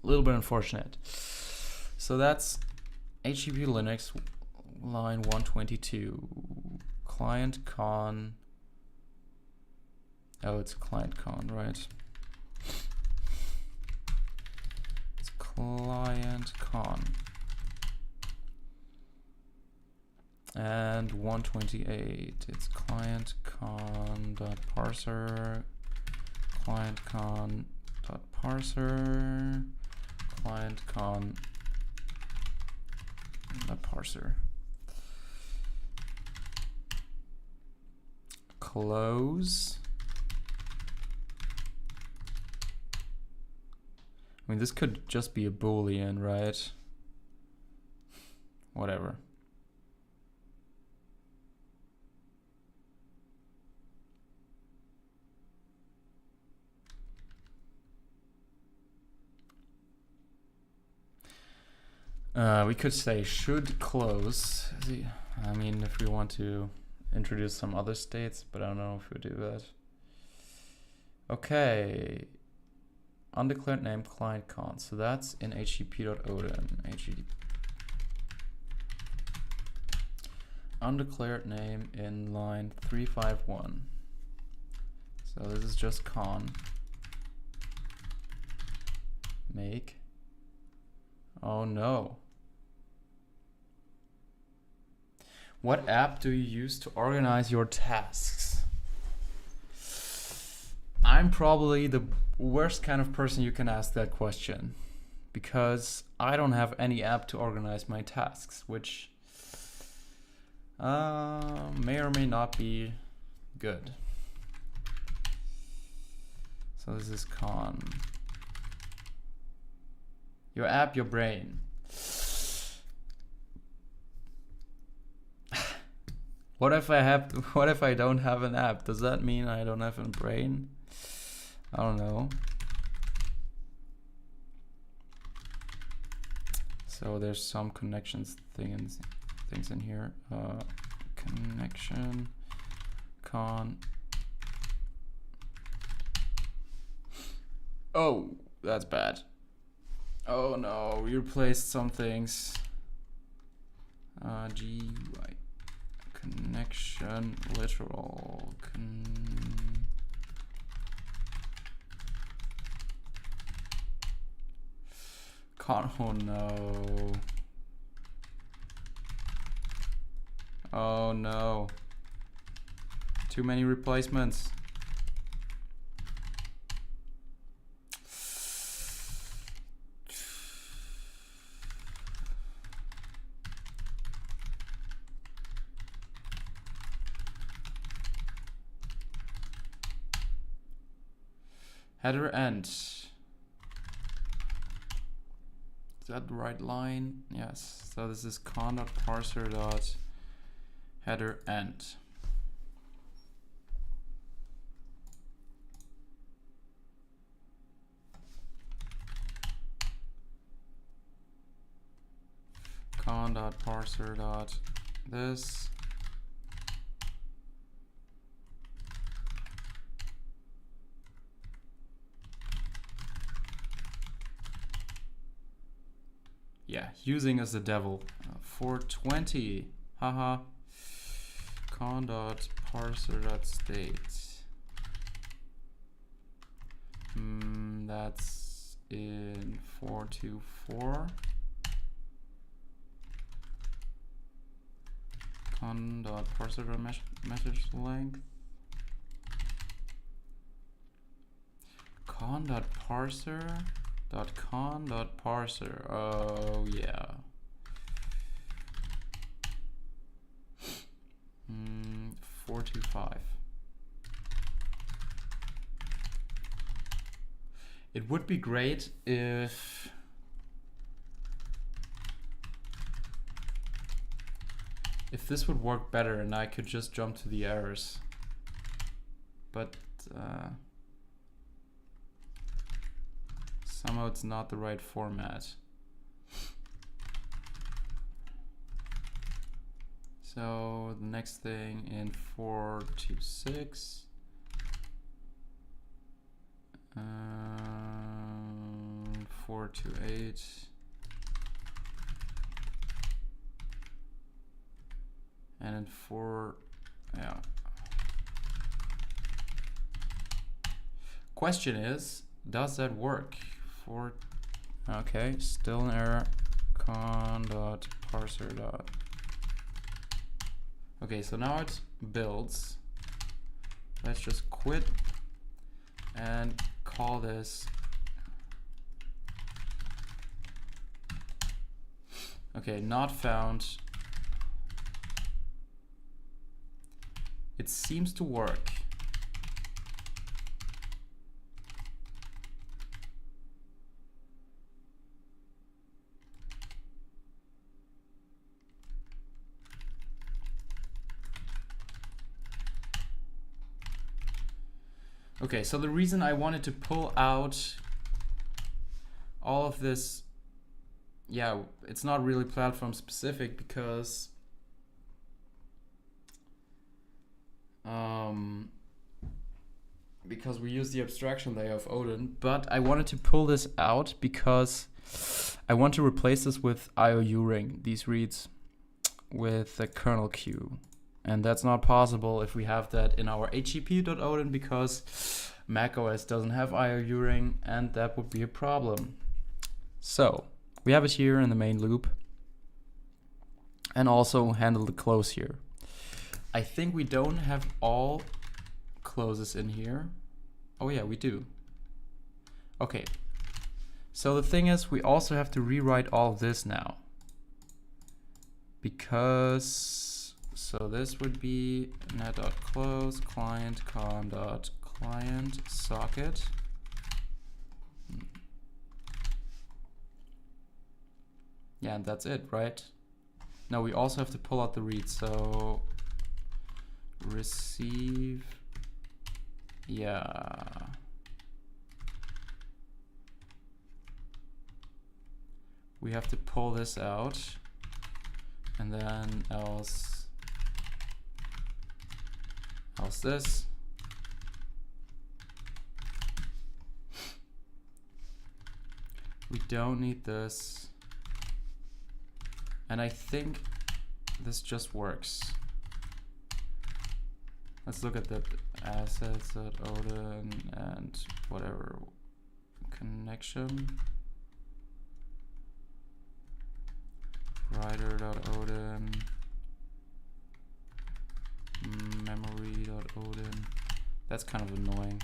A little bit unfortunate. So that's HTTP Linux line 122. Client con. Oh, it's client con, right? It's client con. And 128. It's client con dot parser. Client con dot parser. Client con dot parser. Close. I mean, this could just be a Boolean, right? Whatever. We could say should close. I mean, if we want to introduce some other states, but I don't know if we do that. Okay. Undeclared name client con. So that's in http.odin. Undeclared name in line 351. So this is just con. Make. Oh no. What app do you use to organize your tasks? I'm probably the worst kind of person you can ask that question, because I don't have any app to organize my tasks, which may or may not be good. So this is con. Your app, your brain. What if I don't have an app? Does that mean I don't have a brain? I don't know. So there's some connections things in here. Connection con. Oh, that's bad. Oh no, we replaced some things. GUI connection literal oh no. Oh no. Too many replacements. Header end. Is that the right line? Yes. So this is con.parser.header end. Con.parser.this. Yeah, using as the devil. 420. Haha. Con.parser.state. That's in 424. Con.parser.message length. Con.parser.con.parser. Oh yeah. 425. It would be great if this would work better and I could just jump to the errors. But Somehow it's not the right format. So the next thing in 426. 428. And in 4, yeah. Question is, does that work? Okay, still an error. Con.parser. Okay, so now it builds. Let's just quit and call this. Okay, not found. It seems to work. Okay, so the reason I wanted to pull out all of this, yeah, it's not really platform specific because we use the abstraction layer of Odin, but I wanted to pull this out because I want to replace this with IOU ring, these reads, with the kernel queue. And that's not possible if we have that in our HEP.Odin because macOS doesn't have IOU ring, and that would be a problem. So we have it here in the main loop, and also handle the close here. I think we don't have all closes in here. Oh yeah, we do. Okay. So the thing is, we also have to rewrite all of this now. Because, so this would be net.close client con.client socket. Yeah, and that's it, right? No, we also have to pull out the read. So receive, yeah. We have to pull this out, and then else this. We don't need this. And I think this just works. Let's look at the assets.odin and whatever connection. Writer.odin, memory.odin. That's kind of annoying.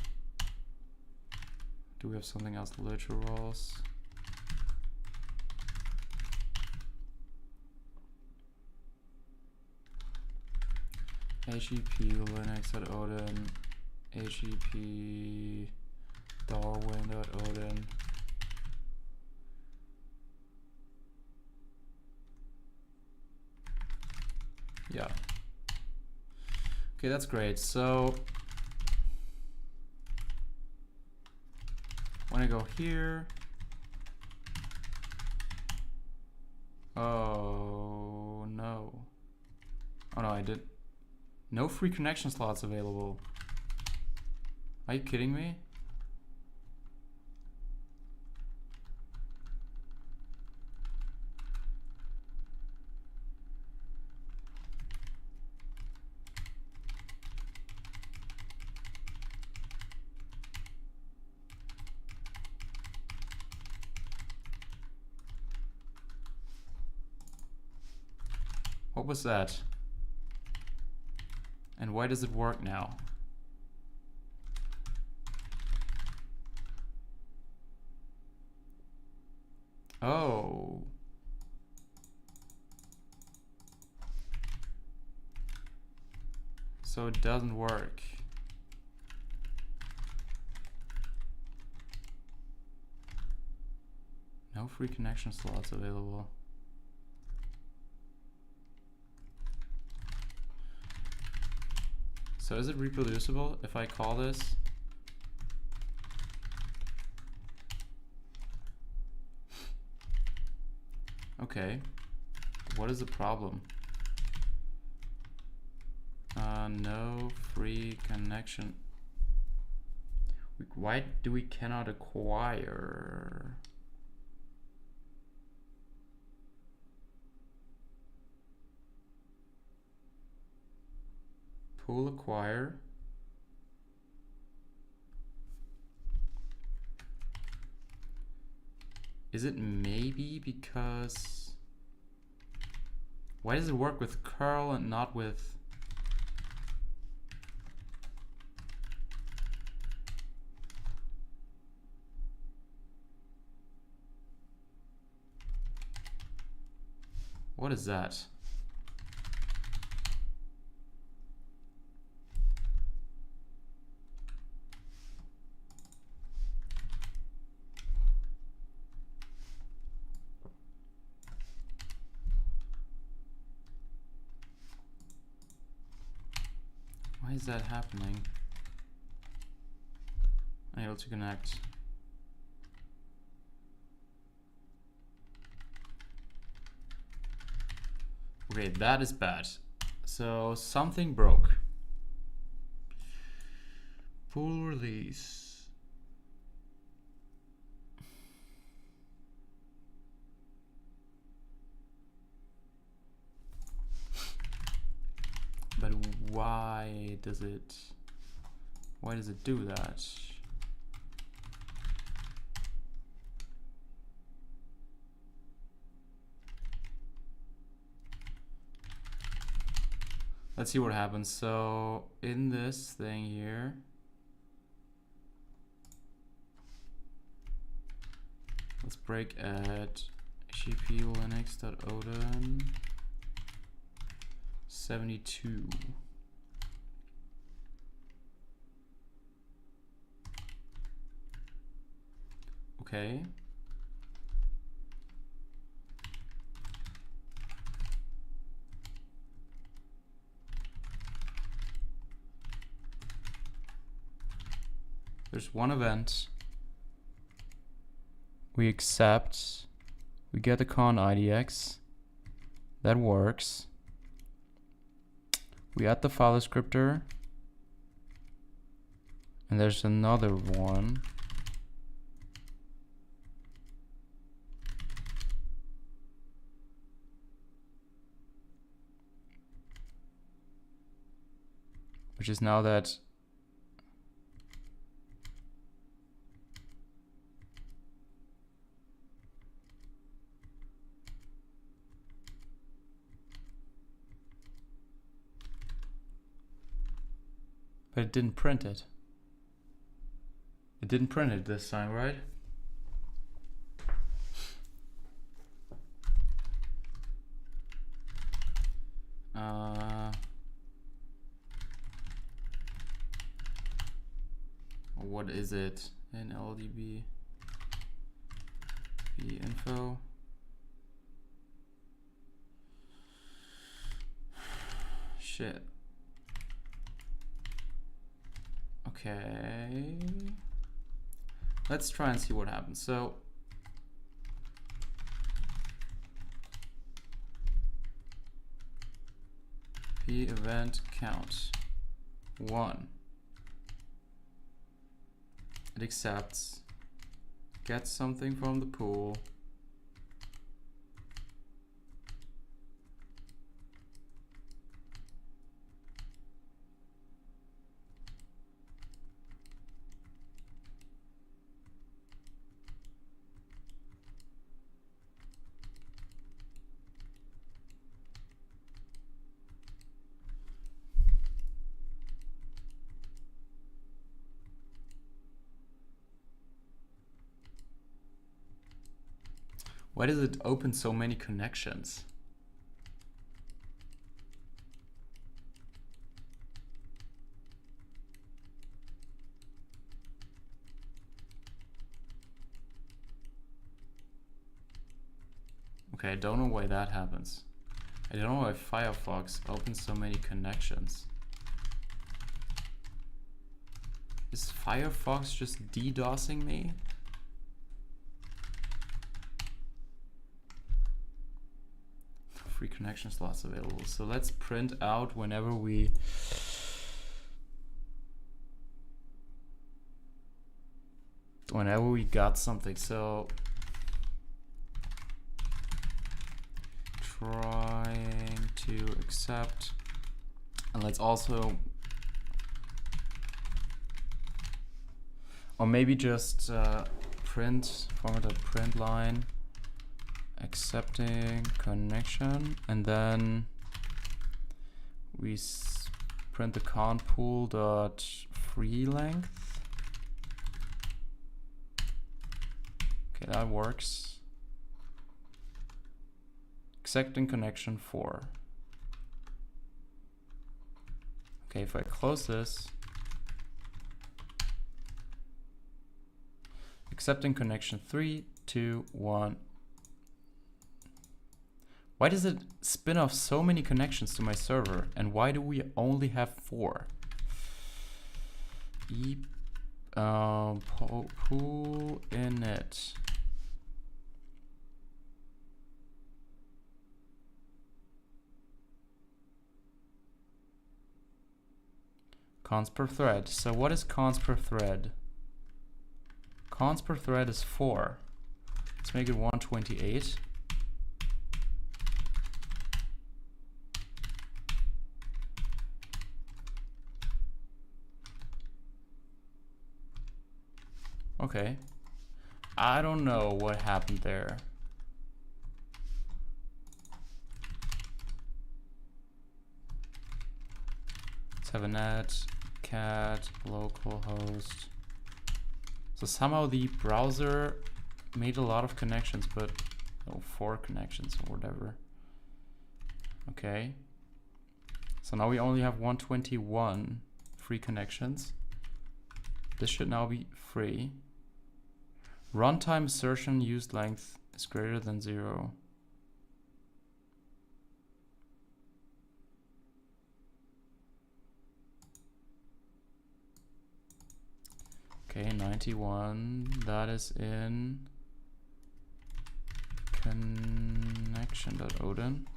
Do we have something else? Literals. HEP linux.odin, HEP darwin.odin. Yeah. Okay, that's great. So when I go here, oh no. Oh no, I did. No free connection slots available. Are you kidding me? What was that? And why does it work now? Oh. So it doesn't work. No free connection slots available. So is it reproducible if I call this? Okay. What is the problem? No free connection. Why do we cannot acquire? Pool acquire. Is it maybe because... Why does it work with curl and not with... What is that? Why is that happening? Unable to connect. Okay, that is bad. So something broke. Full release. But why does it do that? Let's see what happens. So in this thing here, let's break at http://linux.odin 72. Okay. There's one event. We accept. We get the con IDX. That works. We add the file descriptor. And there's another one. Which is now that but it didn't print it. It didn't print it this time, right? What is it in LDB? info. Shit. Okay. Let's try and see what happens. So p event count 1. It accepts, gets something from the pool. Why does it open so many connections? Okay, I don't know why that happens. I don't know why Firefox opens so many connections. Is Firefox just DDoSing me? connection slots available. So let's print out whenever we got something. So trying to accept, and let's also, or maybe just print format.print line accepting connection, and then we print the count pool dot free length. Okay, that works. Accepting connection 4. Okay, if I close this, accepting connection 3, 2, 1. Why does it spin off so many connections to my server? And why do we only have 4? Pool init. Cons per thread. So what is cons per thread? Cons per thread is 4. Let's make it 128. Okay. I don't know what happened there. Let's have a net cat localhost. So somehow the browser made a lot of connections, but 4 connections or whatever. Okay. So now we only have 121 free connections. This should now be free. Runtime assertion used length is greater than 0. Okay, 91. That is in connection.odin.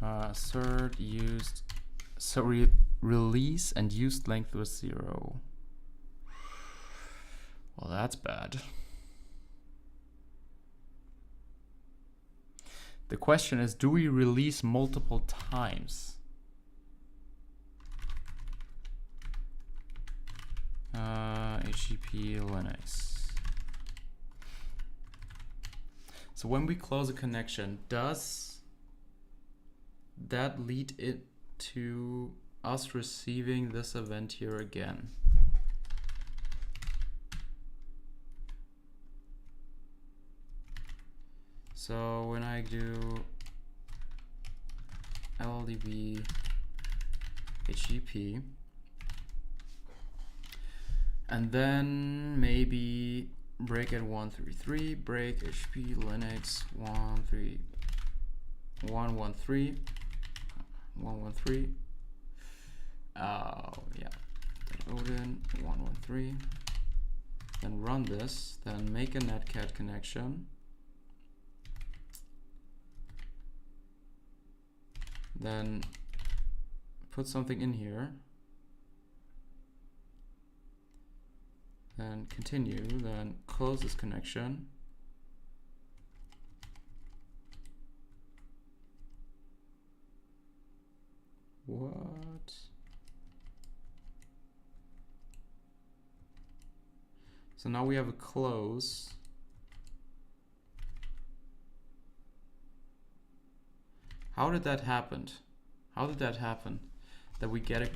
Assert used. So release and used length was 0. Well, that's bad. The question is, do we release multiple times? HTTP Linux. So when we close a connection, does that lead it to us receiving this event here again? So when I do LDB HTTP, and then maybe break at 133, break HP Linux 113. Oh yeah, Odin 113. Then run this, then make a netcat connection. Then put something in here. Then continue, then close this connection. What? So now we have a close. How did that happen? How did that happen? That we get a...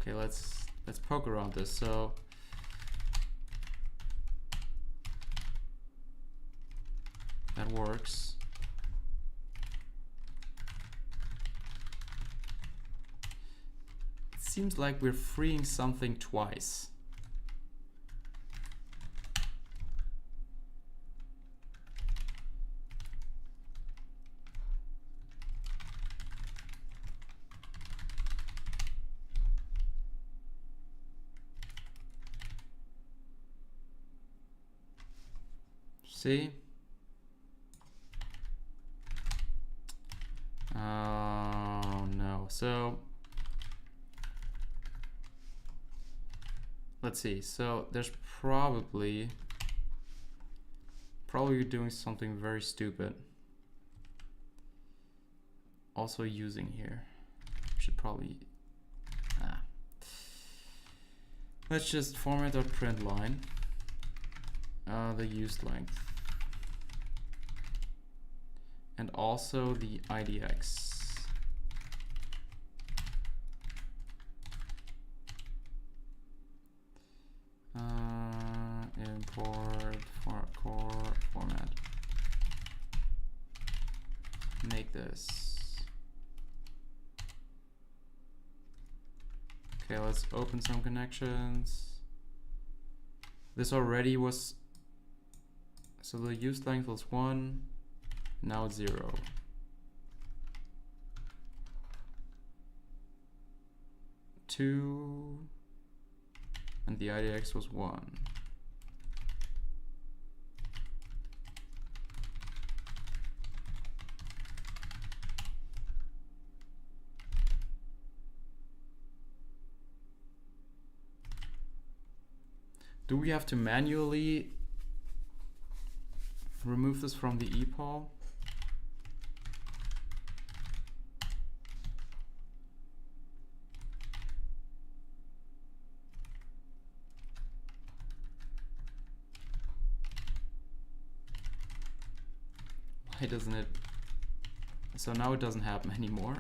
Okay, let's poke around this. So that works. It seems like we're freeing something twice. See? Oh no. So let's see. So there's probably doing something very stupid. Also using here. Should probably let's just format our print line. The used length. And also the IDX. Import for core format. Make this. Okay, let's open some connections. This already was, so the used length was 1, now it's 0. Two, and the IDX was 1. Do we have to manually remove this from the ePOL? Why doesn't it? So now it doesn't happen anymore.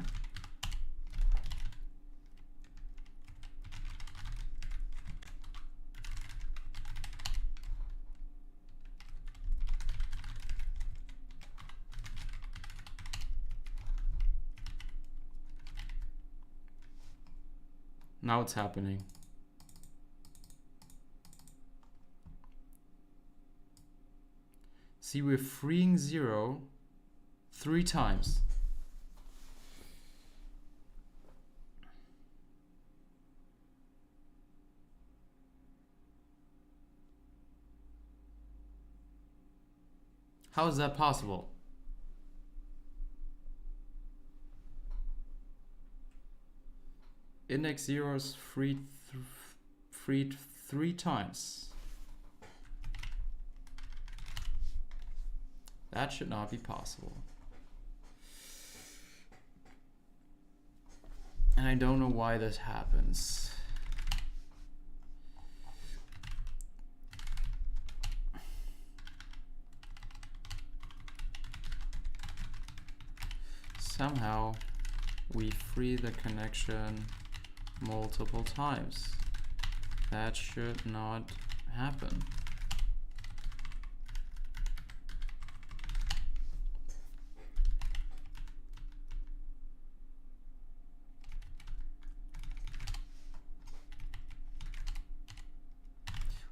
Now it's happening. See, we're freeing 0 3 times. How is that possible? Index 0 is freed 3 times. That should not be possible. And I don't know why this happens. Somehow we free the connection multiple times. That should not happen.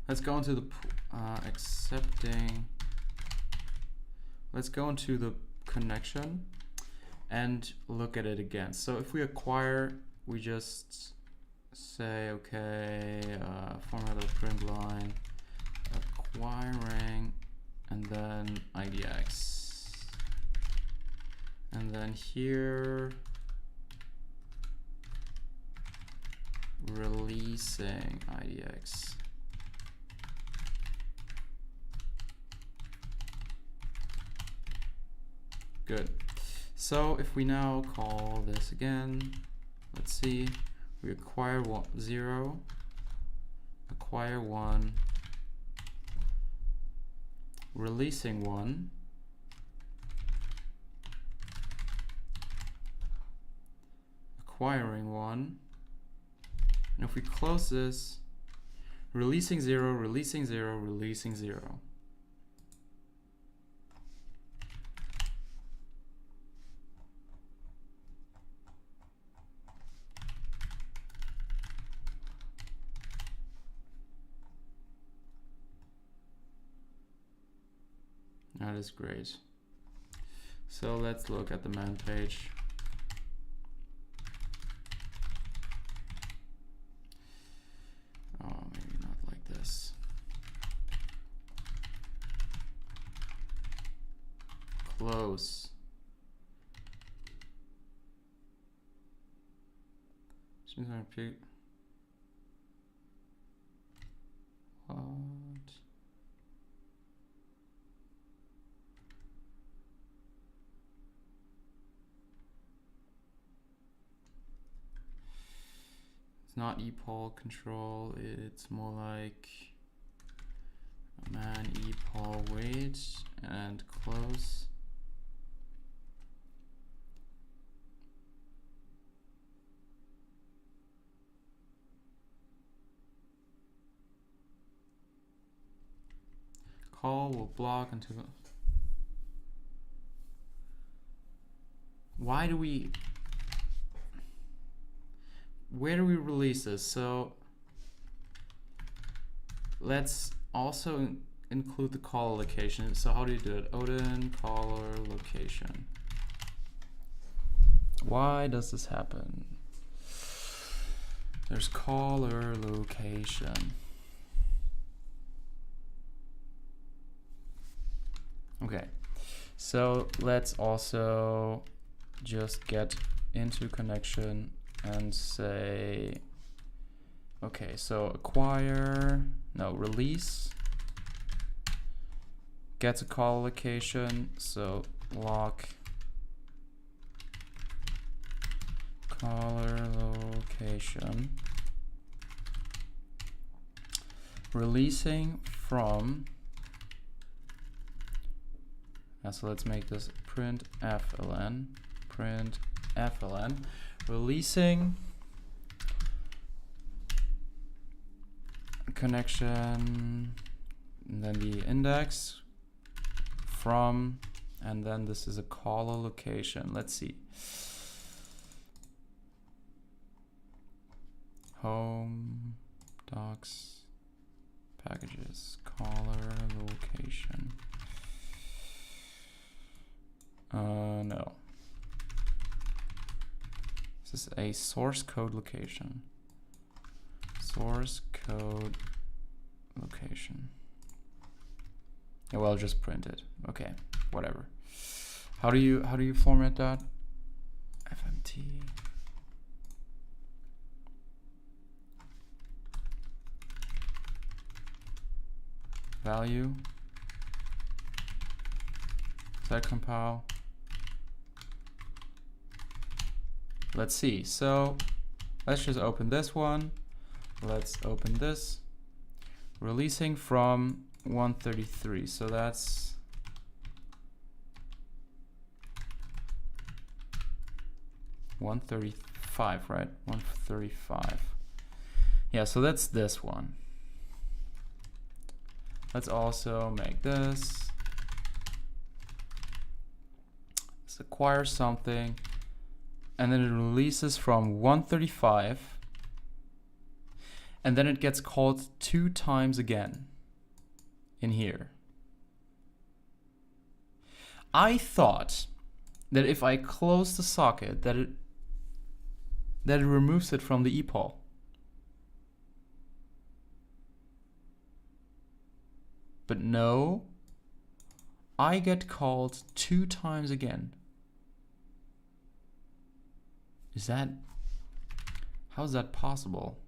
Let's go into the accepting. Let's go into the connection and look at it again. So if we acquire, we just say, okay, format of print line, acquiring, and then IDX. And then here, releasing IDX. Good. So if we now call this again, let's see, we acquire 0, acquire 1, releasing 1, acquiring 1, and if we close this, releasing 0, releasing 0, releasing 0. That is great. So let's look at the man page. Oh, maybe not like this. close. What? It's not ePol control, it's more like man ePol wait and close. Call will block until. Why do we? Where do we release this? So let's also include the caller location. So how do you do it? Odin caller location. Why does this happen? There's caller location. Okay, so let's also just get into connection and say, okay, so release gets a call location, so lock caller location, releasing from, so let's make this print FLN, releasing connection, and then the index from, and then this is a caller location. Let's see. Home, docs, packages, caller location. No. This is a source code location. Source code location. Yeah, well, just print it. Okay, whatever. How do you format that? FMT. Value. Set compile. Let's see. So let's just open this one. Let's open this. Releasing from 133. So that's $135, right? 135. Yeah, so that's this one. Let's also make this. Let's acquire something. And then it releases from 135, and then it gets called 2 times again in here. I thought that if I close the socket, that it removes it from the ePol. But no, I get called 2 times again. How is that possible?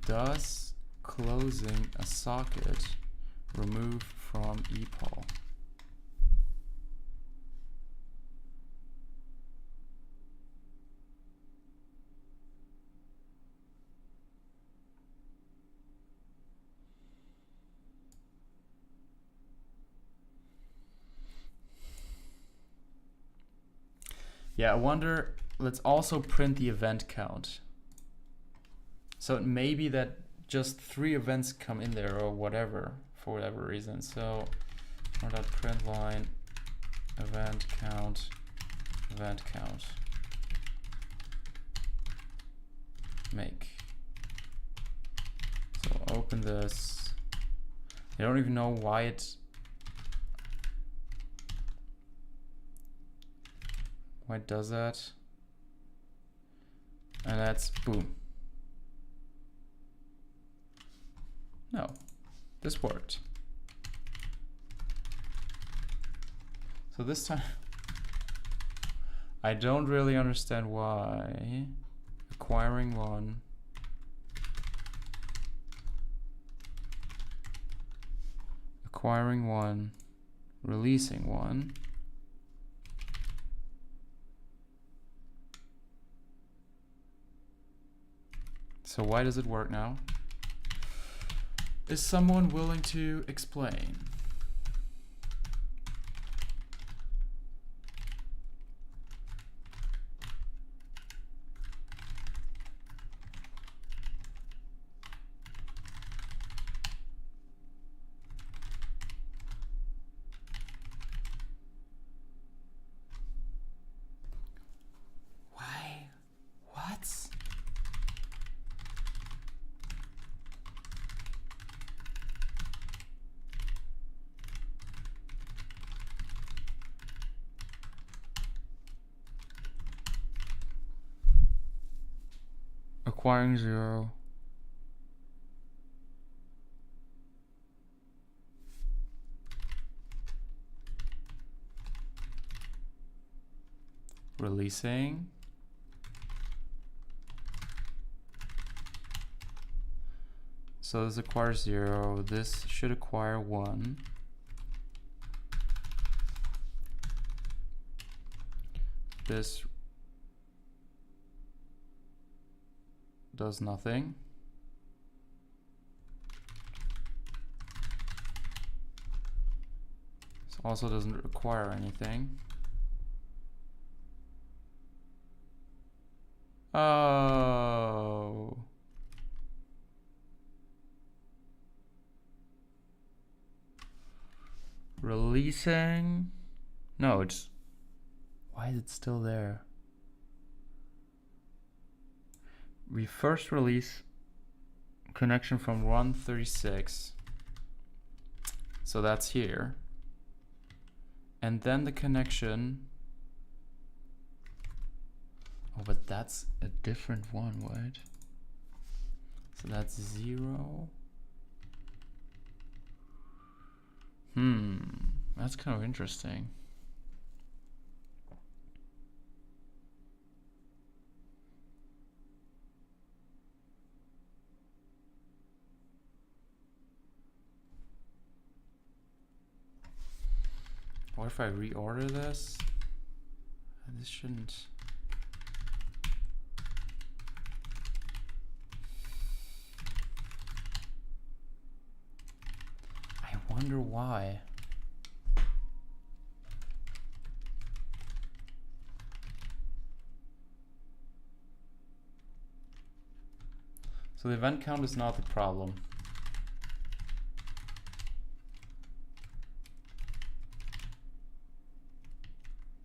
Does closing a socket remove from ePol? Yeah, I wonder, let's also print the event count. So it may be that just 3 events come in there or whatever, for whatever reason. So print line event count. Make. So open this. I don't even know why it does that. And that's boom. No. This worked. So this time, I don't really understand why acquiring one releasing one so why does it work now? Is someone willing to explain? Why? What? Acquiring 0. Releasing. So this acquires 0. This should acquire 1. This does nothing. This also doesn't require anything. Oh. Releasing. No, it's. Why is it still there? We first release connection from 136. So that's here. And then the connection. Oh, but that's a different one, right? So that's 0. That's kind of interesting. What if I reorder this? This shouldn't. I wonder why. So the event count is not the problem.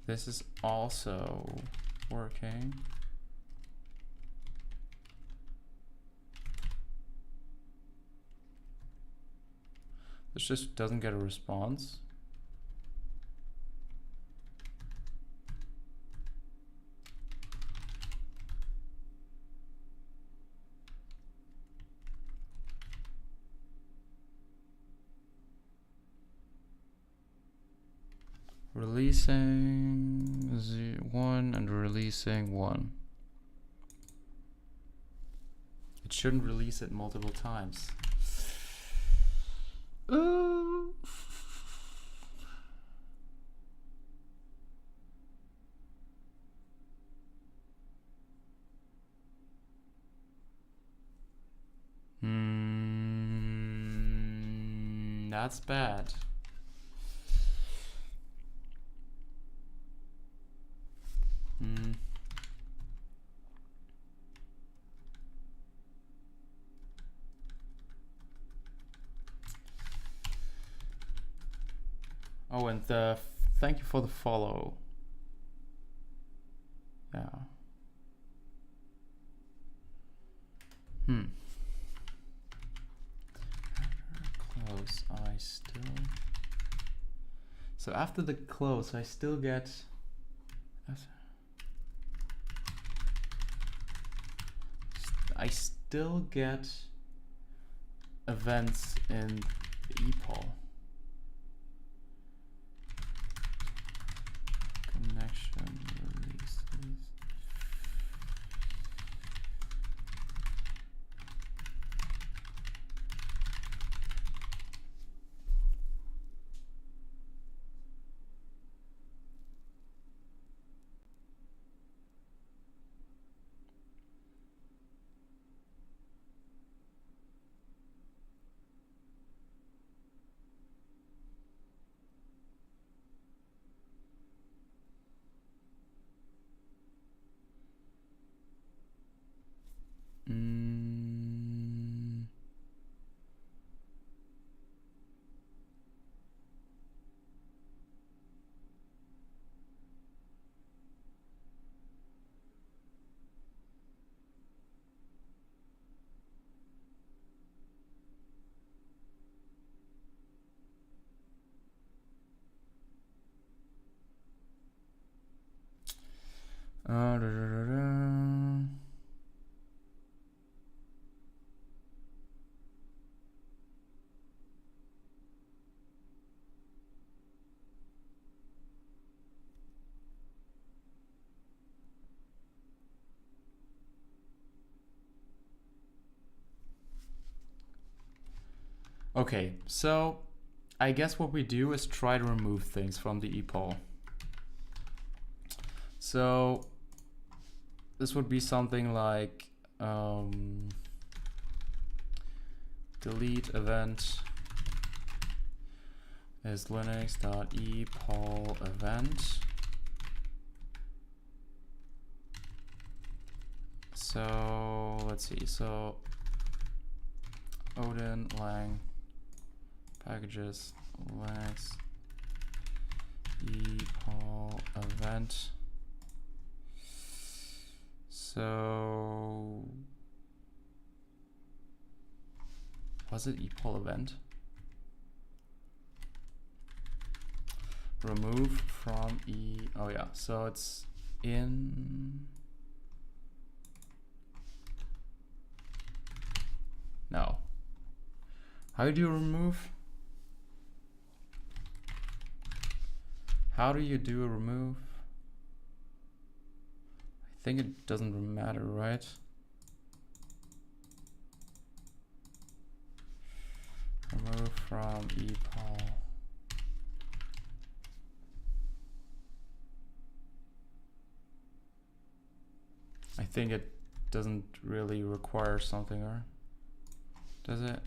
This is also working. This just doesn't get a response. Releasing 1 and releasing 1. It shouldn't release it multiple times. That's bad. Oh, and thank you for the follow. Yeah. Close, I still. So after the close, I still get. I still get events in ePol. Connection releases. Okay, so I guess what we do is try to remove things from the ePol. So this would be something like delete event is linux.epol event. So let's see, so Odin lang packages linux epol event. So was it epol event? Remove from oh yeah, so it's in, no. How do you remove? How do you do a remove? I think it doesn't matter, right? Remove from epol. I think it doesn't really require something, or does it?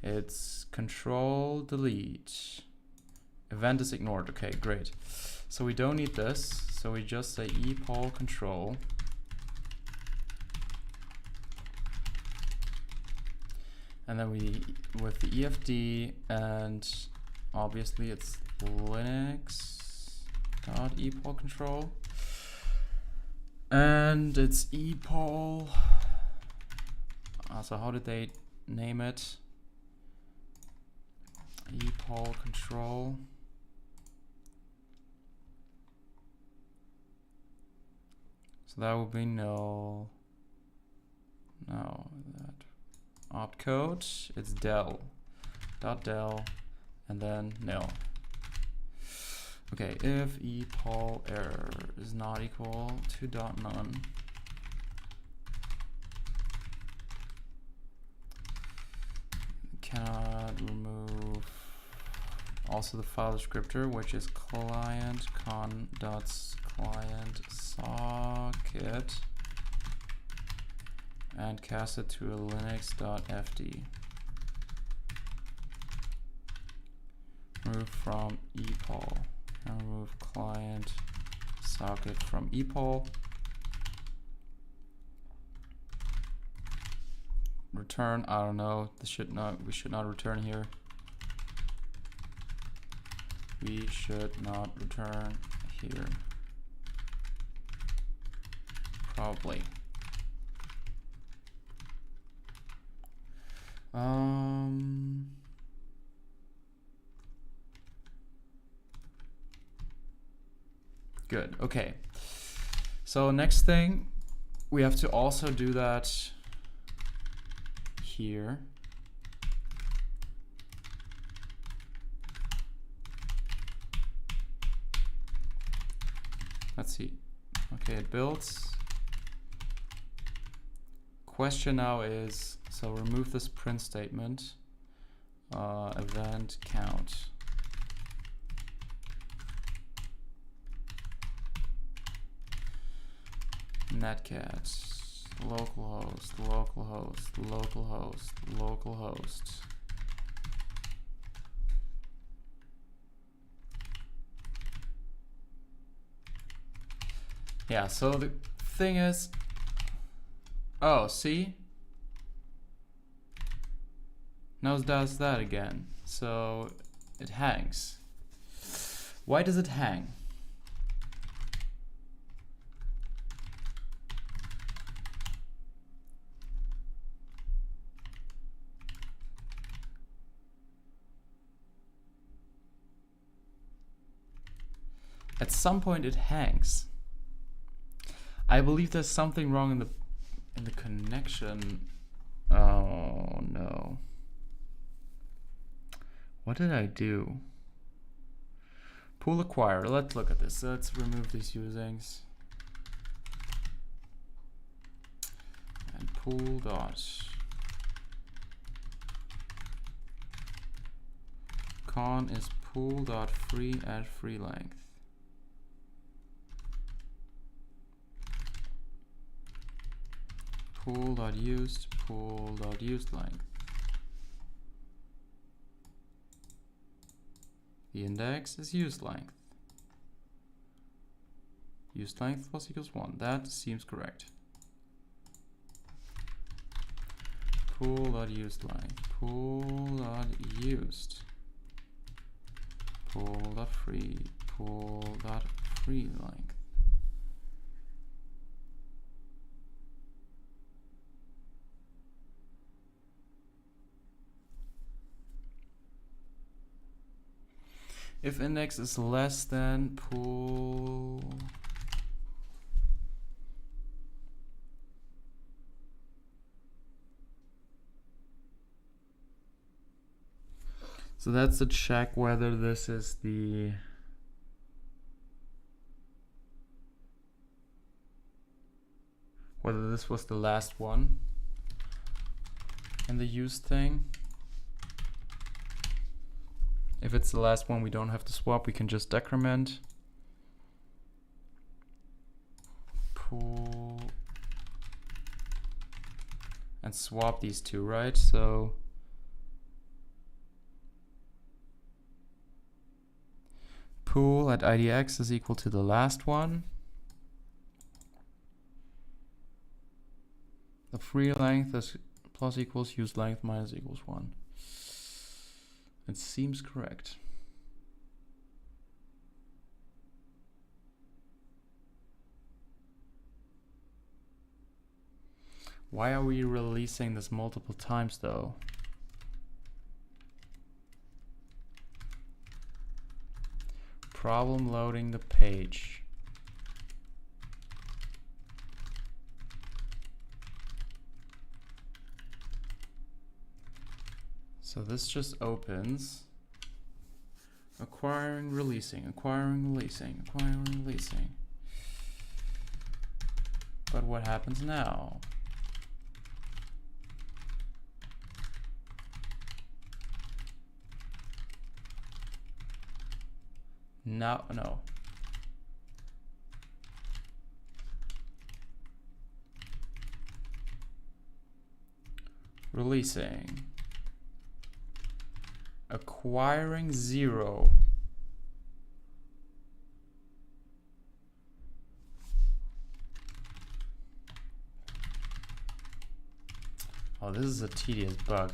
It's control delete. Event is ignored. Okay, great. So we don't need this. So we just say epol control. And then we, with the EFD, and obviously it's linux.epol control. And it's epol. So how did they name it? Epol control. So that would be null. No, that opcode. It's del. .del and then nil. Okay, if epol error is not equal to .none, cannot remove also the file descriptor, which is client con.client socket, and cast it to a linux.fd. Remove from epol. And remove client socket from epol. Return, I don't know. We should not return here. We should not return here. Probably. Good, okay. So next thing, we have to also do that here. Let's see. Okay, it builds. Question now is, so remove this print statement. Event count. Netcat. Localhost, localhost, localhost, localhost. Yeah, so the thing is, oh, see? Now it does that again. So it hangs. Why does it hang? At some point it hangs. I believe there's something wrong in the connection. Oh no. What did I do? Pool acquire. Let's look at this. Let's remove these usings. And pool dot con is pool dot free at free length. Pool.used length. The index is used length. Used length plus equals 1. That seems correct. Pool.used length. Pool.used. Pool.free. Pool.free length. If index is less than pool, so that's to check whether this is whether this was the last one in the used thing. If it's the last one, we don't have to swap, we can just decrement. Pool. And swap these two, right? So pool at IDX is equal to the last one. The free length is plus equals used length minus equals 1. It seems correct. Why are we releasing this multiple times though? Problem loading the page. So this just opens. Acquiring, releasing, acquiring, releasing, acquiring, releasing. But what happens now? No. Releasing. Acquiring 0. Oh, this is a tedious bug.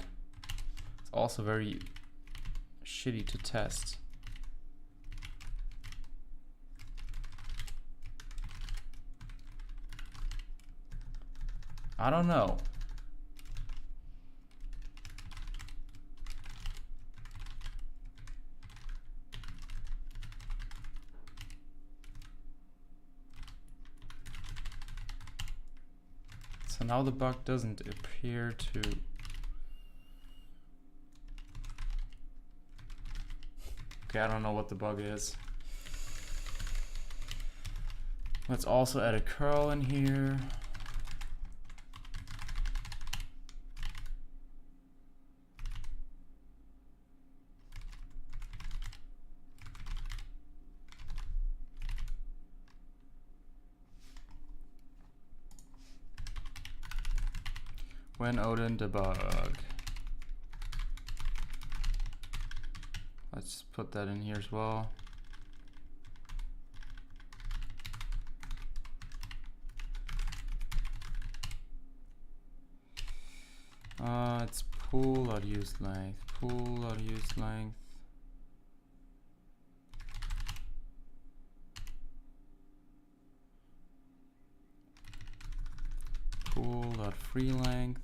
It's also very shitty to test. I don't know. So now the bug doesn't appear to... Okay, I don't know what the bug is. Let's also add a curl in here. When Odin debug. Let's put that in here as well. It's pool.useLength, pool.useLength. Pool.freeLength.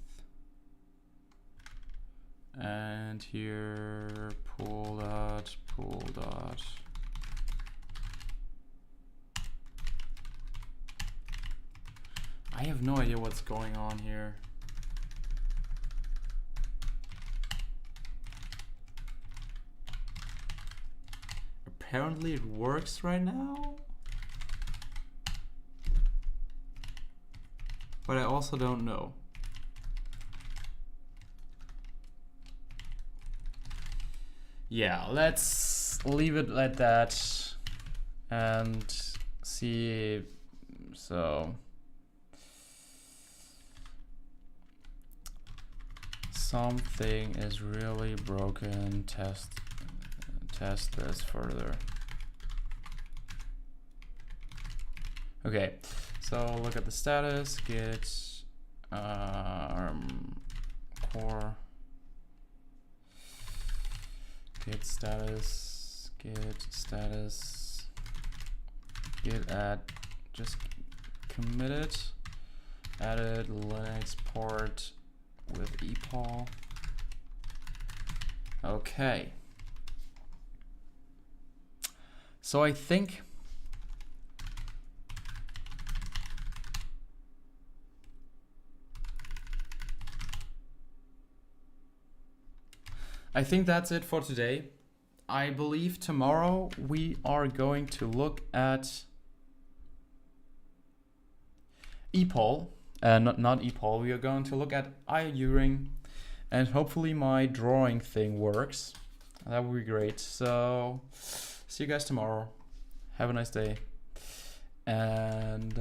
And here pool dot. I have no idea what's going on here. Apparently it works right now. But I also don't know. Yeah, let's leave it like that and see. So something is really broken. Test this further. Okay, so look at the status. Git core. Git status, git add, just commit it, added Linux port with epaul. Okay. So I think that's it for today. I believe tomorrow we are going to look at epaul, not epaul. We are going to look at iuring, and hopefully my drawing thing works. That would be great. So see you guys tomorrow. Have a nice day, and